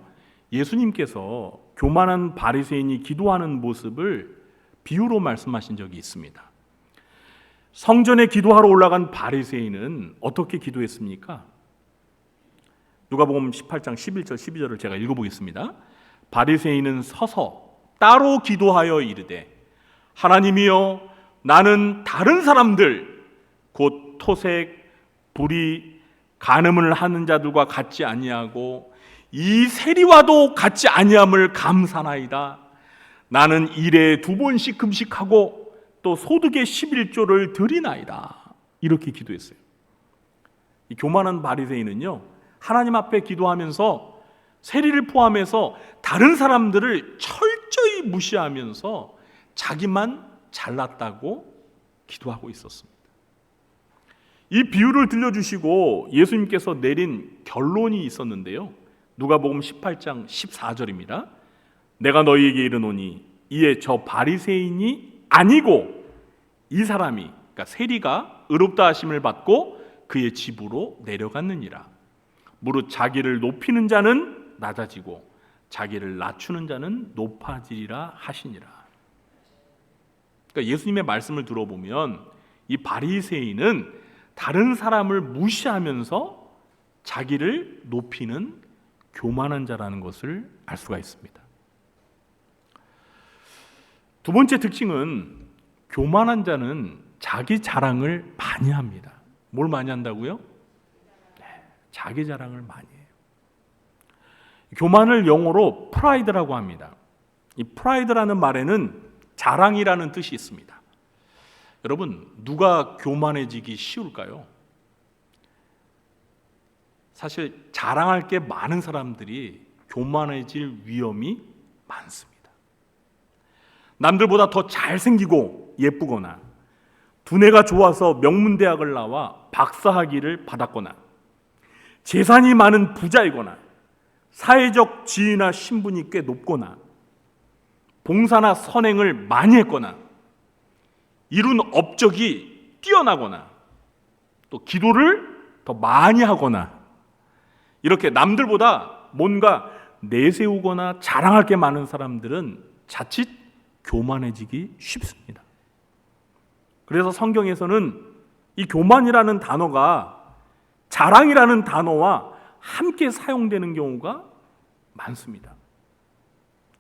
예수님께서 교만한 바리새인이 기도하는 모습을 비유로 말씀하신 적이 있습니다. 성전에 기도하러 올라간 바리새인은 어떻게 기도했습니까? 누가복음 18장 11절 12절을 제가 읽어보겠습니다. 바리새인은 서서 따로 기도하여 이르되 하나님이여 나는 다른 사람들 곧 토색, 불의, 간음을 하는 자들과 같지 아니하고 이 세리와도 같지 아니함을 감사나이다. 나는 일에 2번씩 금식하고 또 소득의 11조를 드리나이다. 이렇게 기도했어요. 이 교만한 바리새인은요 하나님 앞에 기도하면서 세리를 포함해서 다른 사람들을 철저히 무시하면서 자기만 잘났다고 기도하고 있었습니다. 이 비유를 들려주시고 예수님께서 내린 결론이 있었는데요, 누가복음 18장 14절입니다. 내가 너희에게 이르노니 이에 저 바리새인이 아니고 이 사람이, 그러니까 세리가 의롭다 하심을 받고 그의 집으로 내려갔느니라. 무릇 자기를 높이는 자는 낮아지고 자기를 낮추는 자는 높아지리라 하시니라. 그러니까 예수님의 말씀을 들어보면 이 바리새인은 다른 사람을 무시하면서 자기를 높이는 교만한 자라는 것을 알 수가 있습니다. 두 번째 특징은 교만한 자는 자기 자랑을 많이 합니다. 뭘 많이 한다고요? 네, 자기 자랑을 많이 해요. 교만을 영어로 프라이드라고 합니다. 이 프라이드라는 말에는 자랑이라는 뜻이 있습니다. 여러분, 누가 교만해지기 쉬울까요? 사실 자랑할 게 많은 사람들이 교만해질 위험이 많습니다. 남들보다 더 잘생기고 예쁘거나 두뇌가 좋아서 명문대학을 나와 박사학위를 받았거나 재산이 많은 부자이거나 사회적 지위나 신분이 꽤 높거나 봉사나 선행을 많이 했거나 이룬 업적이 뛰어나거나 또 기도를 더 많이 하거나 이렇게 남들보다 뭔가 내세우거나 자랑할 게 많은 사람들은 자칫 교만해지기 쉽습니다. 그래서 성경에서는 이 교만이라는 단어가 자랑이라는 단어와 함께 사용되는 경우가 많습니다.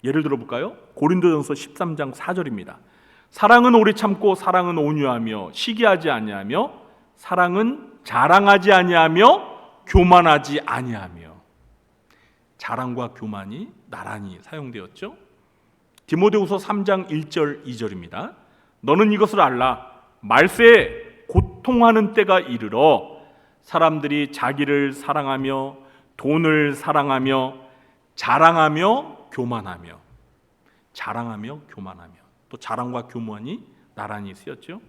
예를 들어 볼까요? 고린도전서 13장 4절입니다. 사랑은 오래 참고 사랑은 온유하며 시기하지 아니하며 사랑은 자랑하지 아니하며 교만하지 아니하며. 자랑과 교만이 나란히 사용되었죠. 디모데후서 3장 1절 2절입니다. 너는 이것을 알라. 말세에 고통하는 때가 이르러 사람들이 자기를 사랑하며 돈을 사랑하며 자랑하며 교만하며. 자랑하며 교만하며. 또 자랑과 교만이 나란히 쓰였죠.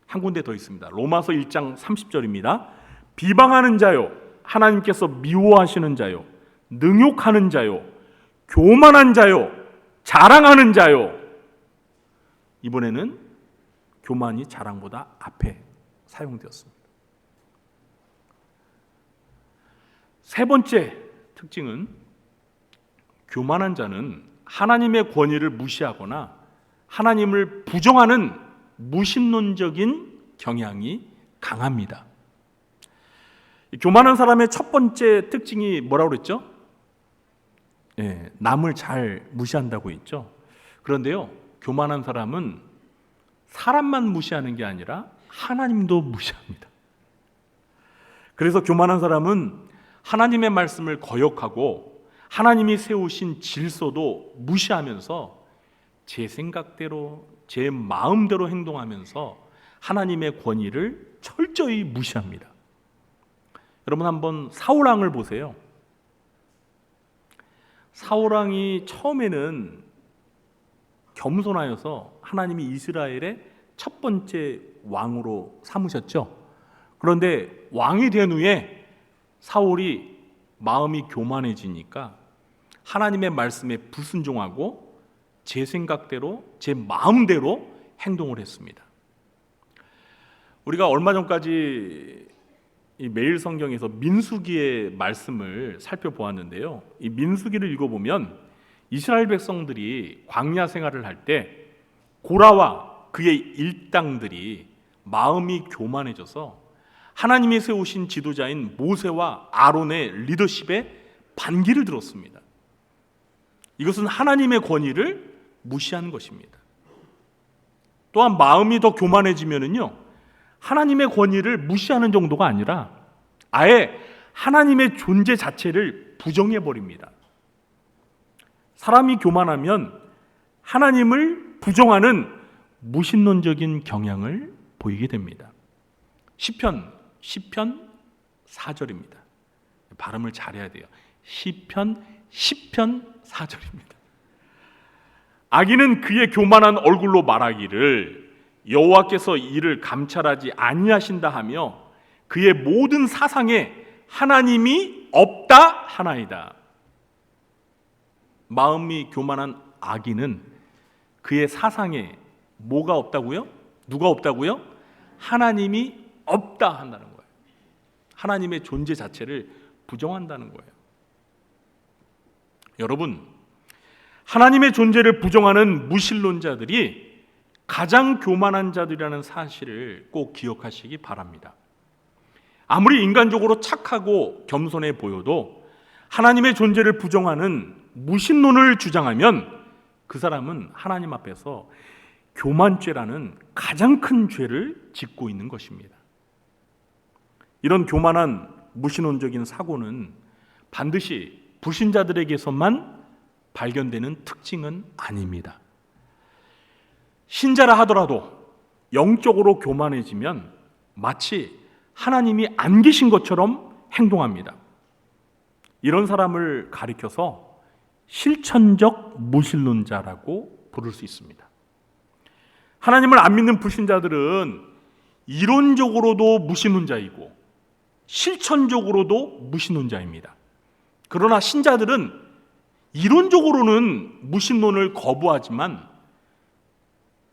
한 군데 더 있습니다. 로마서 1장 30절입니다. 비방하는 자요, 하나님께서 미워하시는 자요, 능욕하는 자요, 교만한 자요, 자랑하는 자요. 이번에는 교만이 자랑보다 앞에 사용되었습니다. 세 번째 특징은 교만한 자는 하나님의 권위를 무시하거나 하나님을 부정하는 무신론적인 경향이 강합니다. 교만한 사람의 첫 번째 특징이 뭐라고 그랬죠? 남을 잘 무시한다고 했죠. 그런데요, 교만한 사람은 사람만 무시하는 게 아니라 하나님도 무시합니다. 그래서 교만한 사람은 하나님의 말씀을 거역하고 하나님이 세우신 질서도 무시하면서 제 생각대로, 제 마음대로 행동하면서 하나님의 권위를 철저히 무시합니다. 여러분 한번 사울왕을 보세요. 사울왕이 처음에는 겸손하여서 하나님이 이스라엘의 첫 번째 왕으로 삼으셨죠. 그런데 왕이 된 후에 사울이 마음이 교만해지니까 하나님의 말씀에 불순종하고 제 생각대로, 제 마음대로 행동을 했습니다. 우리가 얼마 전까지 이 매일 성경에서 민수기의 말씀을 살펴보았는데요. 이 민수기를 읽어보면 이스라엘 백성들이 광야 생활을 할 때 고라와 그의 일당들이 마음이 교만해져서 하나님이 세우신 지도자인 모세와 아론의 리더십에 반기를 들었습니다. 이것은 하나님의 권위를 무시한 것입니다. 또한 마음이 더 교만해지면은요, 하나님의 권위를 무시하는 정도가 아니라 아예 하나님의 존재 자체를 부정해 버립니다. 사람이 교만하면 하나님을 부정하는 무신론적인 경향을 보이게 됩니다. 시편 4절입니다. 발음을 잘해야 돼요. 시편 4절입니다. 악인은 그의 교만한 얼굴로 말하기를 여호와께서 이를 감찰하지 아니하신다 하며 그의 모든 사상에 하나님이 없다 하나이다. 마음이 교만한 악인은 그의 사상에 뭐가 없다고요? 누가 없다고요? 하나님이 없다 한다는 거예요. 하나님의 존재 자체를 부정한다는 거예요. 여러분, 하나님의 존재를 부정하는 무신론자들이 가장 교만한 자들이라는 사실을 꼭 기억하시기 바랍니다. 아무리 인간적으로 착하고 겸손해 보여도 하나님의 존재를 부정하는 무신론을 주장하면 그 사람은 하나님 앞에서 교만죄라는 가장 큰 죄를 짓고 있는 것입니다. 이런 교만한 무신론적인 사고는 반드시 불신자들에게서만 발견되는 특징은 아닙니다. 신자라 하더라도 영적으로 교만해지면 마치 하나님이 안 계신 것처럼 행동합니다. 이런 사람을 가리켜서 실천적 무신론자라고 부를 수 있습니다. 하나님을 안 믿는 불신자들은 이론적으로도 무신론자이고 실천적으로도 무신론자입니다. 그러나 신자들은 이론적으로는 무신론을 거부하지만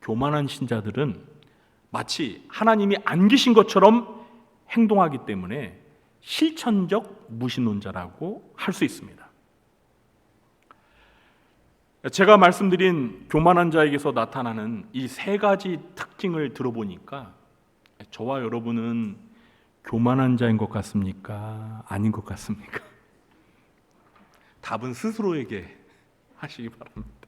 교만한 신자들은 마치 하나님이 안 계신 것처럼 행동하기 때문에 실천적 무신론자라고 할 수 있습니다. 제가 말씀드린 교만한 자에게서 나타나는 이 세 가지 특징을 들어보니까 저와 여러분은 교만한 자인 것 같습니까? 아닌 것 같습니까? 답은 스스로에게 하시기 바랍니다.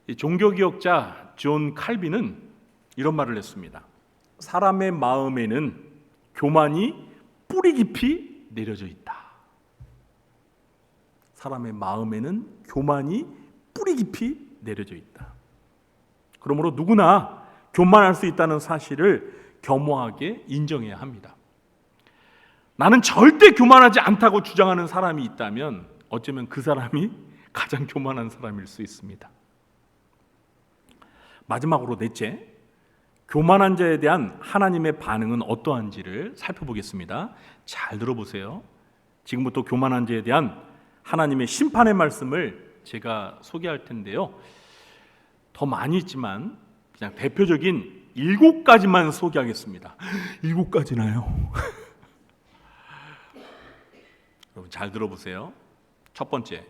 이 종교개혁자 존 칼빈은 이런 말을 했습니다. 사람의 마음에는 교만이 뿌리 깊이 내려져 있다. 사람의 마음에는 교만이 뿌리 깊이 내려져 있다. 그러므로 누구나 교만할 수 있다는 사실을 겸허하게 인정해야 합니다. 나는 절대 교만하지 않다고 주장하는 사람이 있다면 어쩌면 그 사람이 가장 교만한 사람일 수 있습니다. 마지막으로 넷째, 교만한 자에 대한 하나님의 반응은 어떠한지를 살펴보겠습니다. 잘 들어보세요. 지금부터 교만한 자에 대한 하나님의 심판의 말씀을 제가 소개할 텐데요. 더 많이 있지만 그냥 대표적인 7가지만 소개하겠습니다. 7가지나요? 여러분 잘 들어보세요. 첫 번째,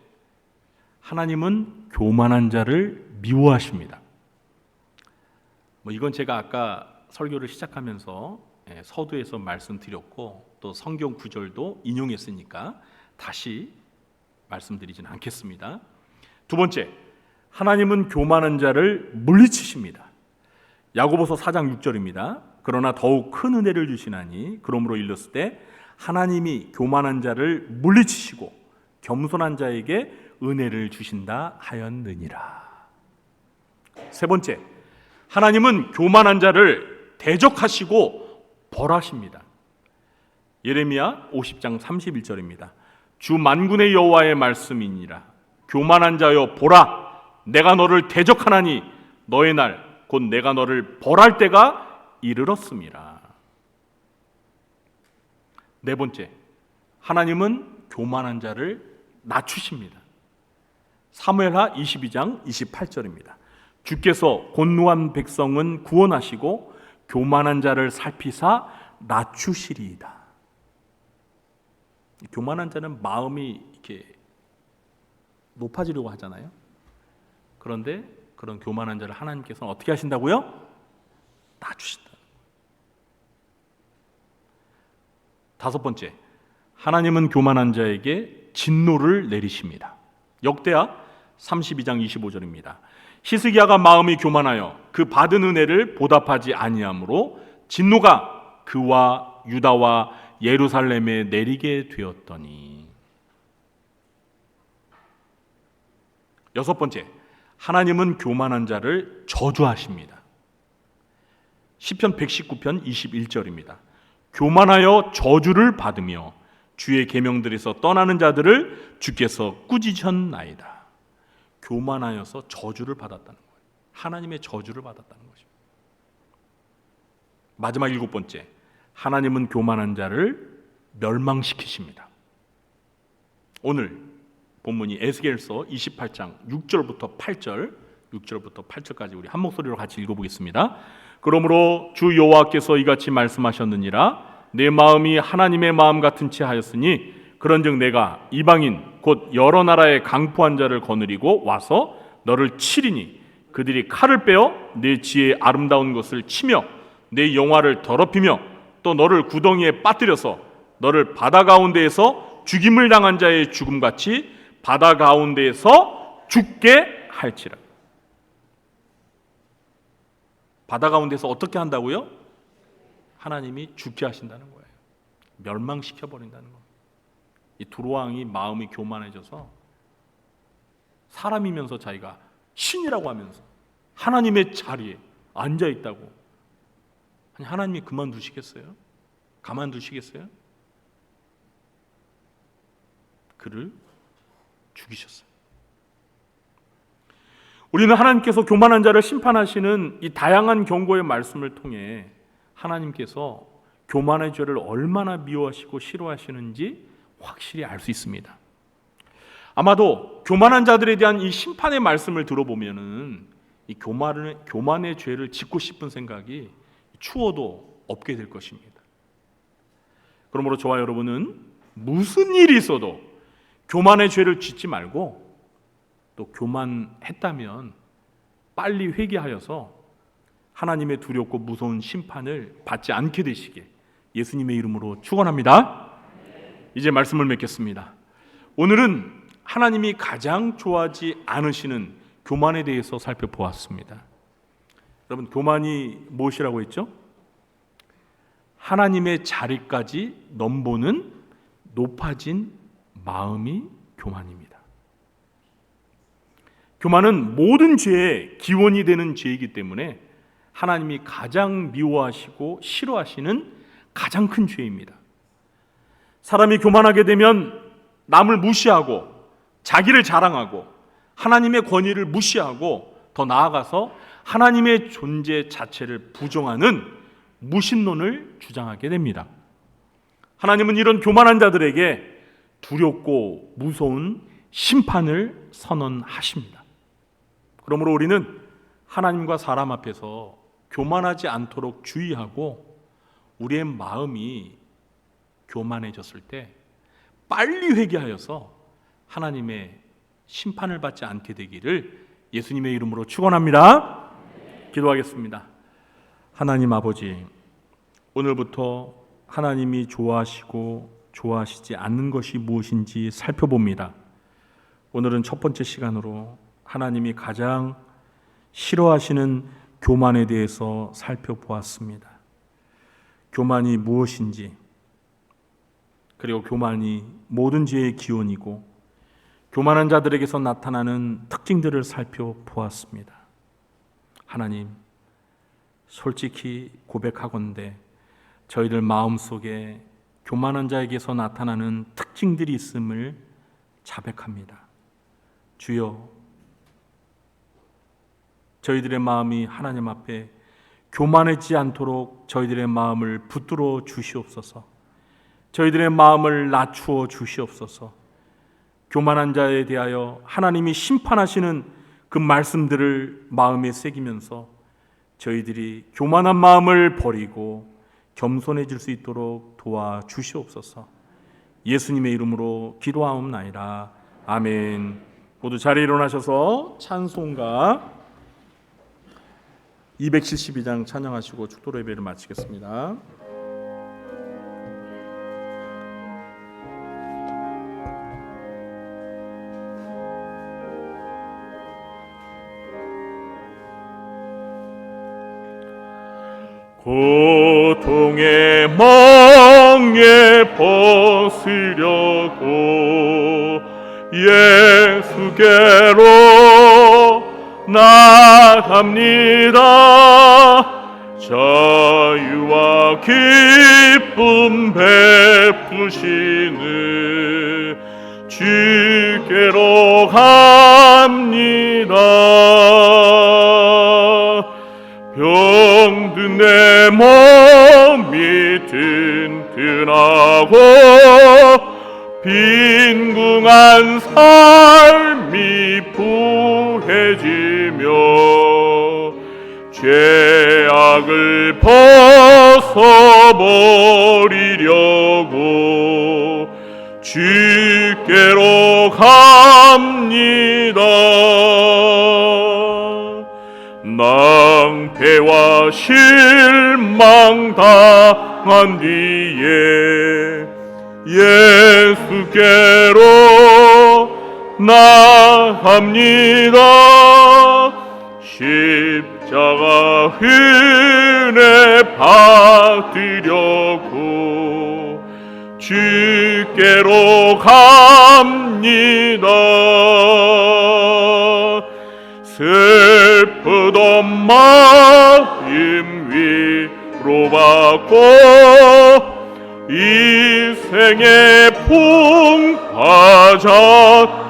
하나님은 교만한 자를 미워하십니다. 이건 제가 아까 설교를 시작하면서 서두에서 말씀드렸고 또 성경 구절도 인용했으니까 다시 말씀드리진 않겠습니다. 두 번째, 하나님은 교만한 자를 물리치십니다. 야고보서 4장 6절입니다. 그러나 더욱 큰 은혜를 주시나니 그러므로 일렀을 때 하나님이 교만한 자를 물리치시고 겸손한 자에게 은혜를 주신다 하였느니라. 세 번째, 하나님은 교만한 자를 대적하시고 벌하십니다. 예레미야 50장 31절입니다. 주 만군의 여호와의 말씀이니라. 교만한 자여 보라, 내가 너를 대적하나니 너의 날 곧 내가 너를 벌할 때가 이르렀음이라. 네 번째, 하나님은 교만한 자를 낮추십니다. 사무엘하 22장 28절입니다. 주께서 곤노한 백성은 구원하시고 교만한 자를 살피사 낮추시리이다. 교만한 자는 마음이 이렇게 높아지려고 하잖아요. 그런데 그런 교만한 자를 하나님께서는 어떻게 하신다고요? 낮추신다. 다섯 번째, 하나님은 교만한 자에게 진노를 내리십니다. 역대하 32장 25절입니다. 히스기야가 마음이 교만하여 그 받은 은혜를 보답하지 아니하므로 진노가 그와 유다와 예루살렘에 내리게 되었더니. 여섯 번째, 하나님은 교만한 자를 저주하십니다. 시편 119편 21절입니다. 교만하여 저주를 받으며 주의 계명들에서 떠나는 자들을 주께서 꾸짖으셨나이다. 교만하여서 저주를 받았다는 거예요. 하나님의 저주를 받았다는 것입니다. 마지막 일곱 번째, 하나님은 교만한 자를 멸망시키십니다. 오늘 본문이 에스겔서 28장 6절부터 8절까지 우리 한 목소리로 같이 읽어보겠습니다. 그러므로 주 여호와께서 이같이 말씀하셨느니라. 내 마음이 하나님의 마음 같은 체 하였으니 그런즉 내가 이방인 곧 여러 나라의 강포한 자를 거느리고 와서 너를 치리니 그들이 칼을 빼어 내 지혜의 아름다운 것을 치며 내 영화를 더럽히며 또 너를 구덩이에 빠뜨려서 너를 바다 가운데에서 죽임을 당한 자의 죽음같이 바다 가운데에서 죽게 할지라. 바다 가운데서 어떻게 한다고요? 하나님이 죽게 하신다는 거예요. 멸망시켜 버린다는 거예요. 이 두로왕이 마음이 교만해져서 사람이면서 자기가 신이라고 하면서 하나님의 자리에 앉아 있다고. 아니, 하나님이 그만두시겠어요? 가만두시겠어요? 그를 죽이셨어요. 우리는 하나님께서 교만한 자를 심판하시는 이 다양한 경고의 말씀을 통해 하나님께서 교만의 죄를 얼마나 미워하시고 싫어하시는지 확실히 알 수 있습니다. 아마도 교만한 자들에 대한 이 심판의 말씀을 들어보면은 이 교만의 죄를 짓고 싶은 생각이 추워도 없게 될 것입니다. 그러므로 저와 여러분은 무슨 일이 있어도 교만의 죄를 짓지 말고, 또 교만했다면 빨리 회개하여서 하나님의 두렵고 무서운 심판을 받지 않게 되시게 예수님의 이름으로 축원합니다. 이제 말씀을 맺겠습니다. 오늘은 하나님이 가장 좋아하지 않으시는 교만에 대해서 살펴보았습니다. 여러분, 교만이 무엇이라고 했죠? 하나님의 자리까지 넘보는 높아진 마음이 교만입니다. 교만은 모든 죄의 기원이 되는 죄이기 때문에 하나님이 가장 미워하시고 싫어하시는 가장 큰 죄입니다. 사람이 교만하게 되면 남을 무시하고 자기를 자랑하고 하나님의 권위를 무시하고 더 나아가서 하나님의 존재 자체를 부정하는 무신론을 주장하게 됩니다. 하나님은 이런 교만한 자들에게 두렵고 무서운 심판을 선언하십니다. 그러므로 우리는 하나님과 사람 앞에서 교만하지 않도록 주의하고, 우리의 마음이 교만해졌을 때 빨리 회개하여서 하나님의 심판을 받지 않게 되기를 예수님의 이름으로 축원합니다. 기도하겠습니다. 하나님 아버지, 오늘부터 하나님이 좋아하시고 좋아하시지 않는 것이 무엇인지 살펴봅니다. 오늘은 첫 번째 시간으로 하나님이 가장 싫어하시는 교만에 대해서 살펴보았습니다. 교만이 무엇인지, 그리고 교만이 모든 죄의 기원이고 교만한 자들에게서 나타나는 특징들을 살펴보았습니다. 하나님, 솔직히 고백하건대 저희들 마음속에 교만한 자에게서 나타나는 특징들이 있음을 자백합니다. 주여, 저희들의 마음이 하나님 앞에 교만하지 않도록 저희들의 마음을 붙들어 주시옵소서. 저희들의 마음을 낮추어 주시옵소서. 교만한 자에 대하여 하나님이 심판하시는 그 말씀들을 마음에 새기면서 저희들이 교만한 마음을 버리고 겸손해질 수 있도록 도와주시옵소서. 예수님의 이름으로 기도하옵나이다. 아멘. 모두 자리에 일어나셔서 찬송가 272장 찬양하시고 축도로 예배를 마치겠습니다. 고통의 멍에 벗으려고 예수께로 나갑니다. 자유와 기쁨 베푸시는 주께로 갑니다. 병든 내 몸이 튼튼하고 빈궁한 삶이 부해지며 죄악을 벗어버리려고 주께로 갑니다. 낭패와 실망 당한 뒤에 예수께로 나갑니다. 십자가 은혜 받으려고 주께로 갑니다. 슬프던 마음 위로받고 이 생의 풍파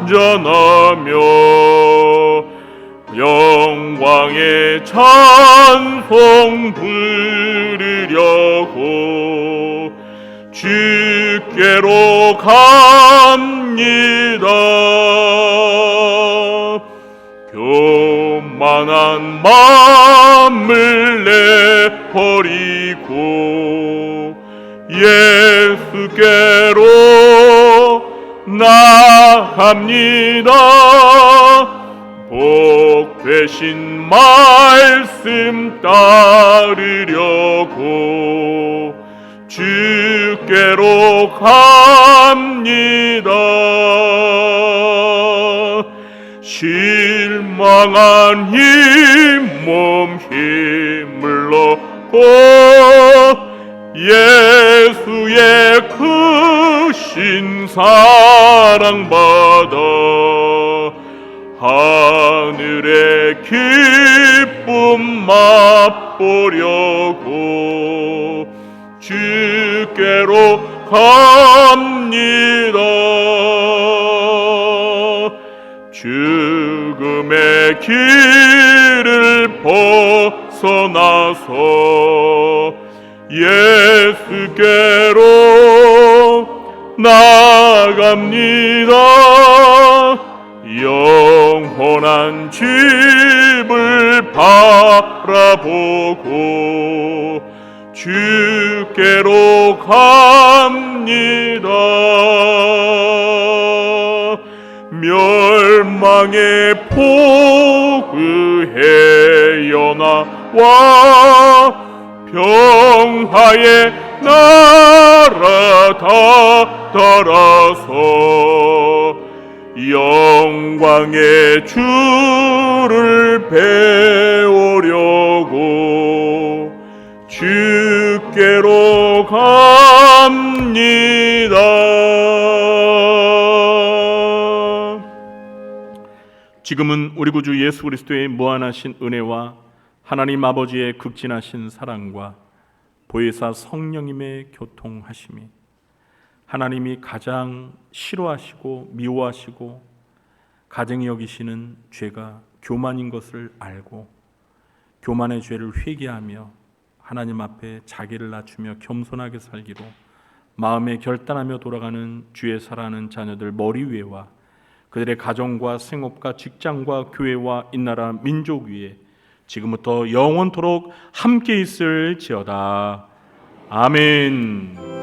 잔잔하며 영광의 찬송 부르려고 주께로 갑니다. 교만한 마음을 내버리고 예수께로 나갑니다. 복 되신 말씀 따르려고 주께로 갑니다. 실망한 이 몸 힘을 넣고 예수의 크신 사랑받아 하늘의 기쁨 맛보려고 주께로 갑니다. 죽음의 길을 벗어나서 예수께로 나갑니다. 영원한 집을 바라보고 주께로 갑니다. 멸망의 포그에 연하와 평화의 나라 따라서 영광의 주를 배우려고 주께로 갑니다. 지금은 우리 구주 예수 그리스도의 무한하신 은혜와 하나님 아버지의 극진하신 사랑과 보혜사 성령님의 교통하심이 하나님이 가장 싫어하시고 미워하시고 가증히 여기시는 죄가 교만인 것을 알고 교만의 죄를 회개하며 하나님 앞에 자기를 낮추며 겸손하게 살기로 마음에 결단하며 돌아가는 주의 사랑하는 자녀들 머리 위에와 그들의 가정과 생업과 직장과 교회와 이 나라 민족 위에 지금부터 영원토록 함께 있을지어다. 아멘.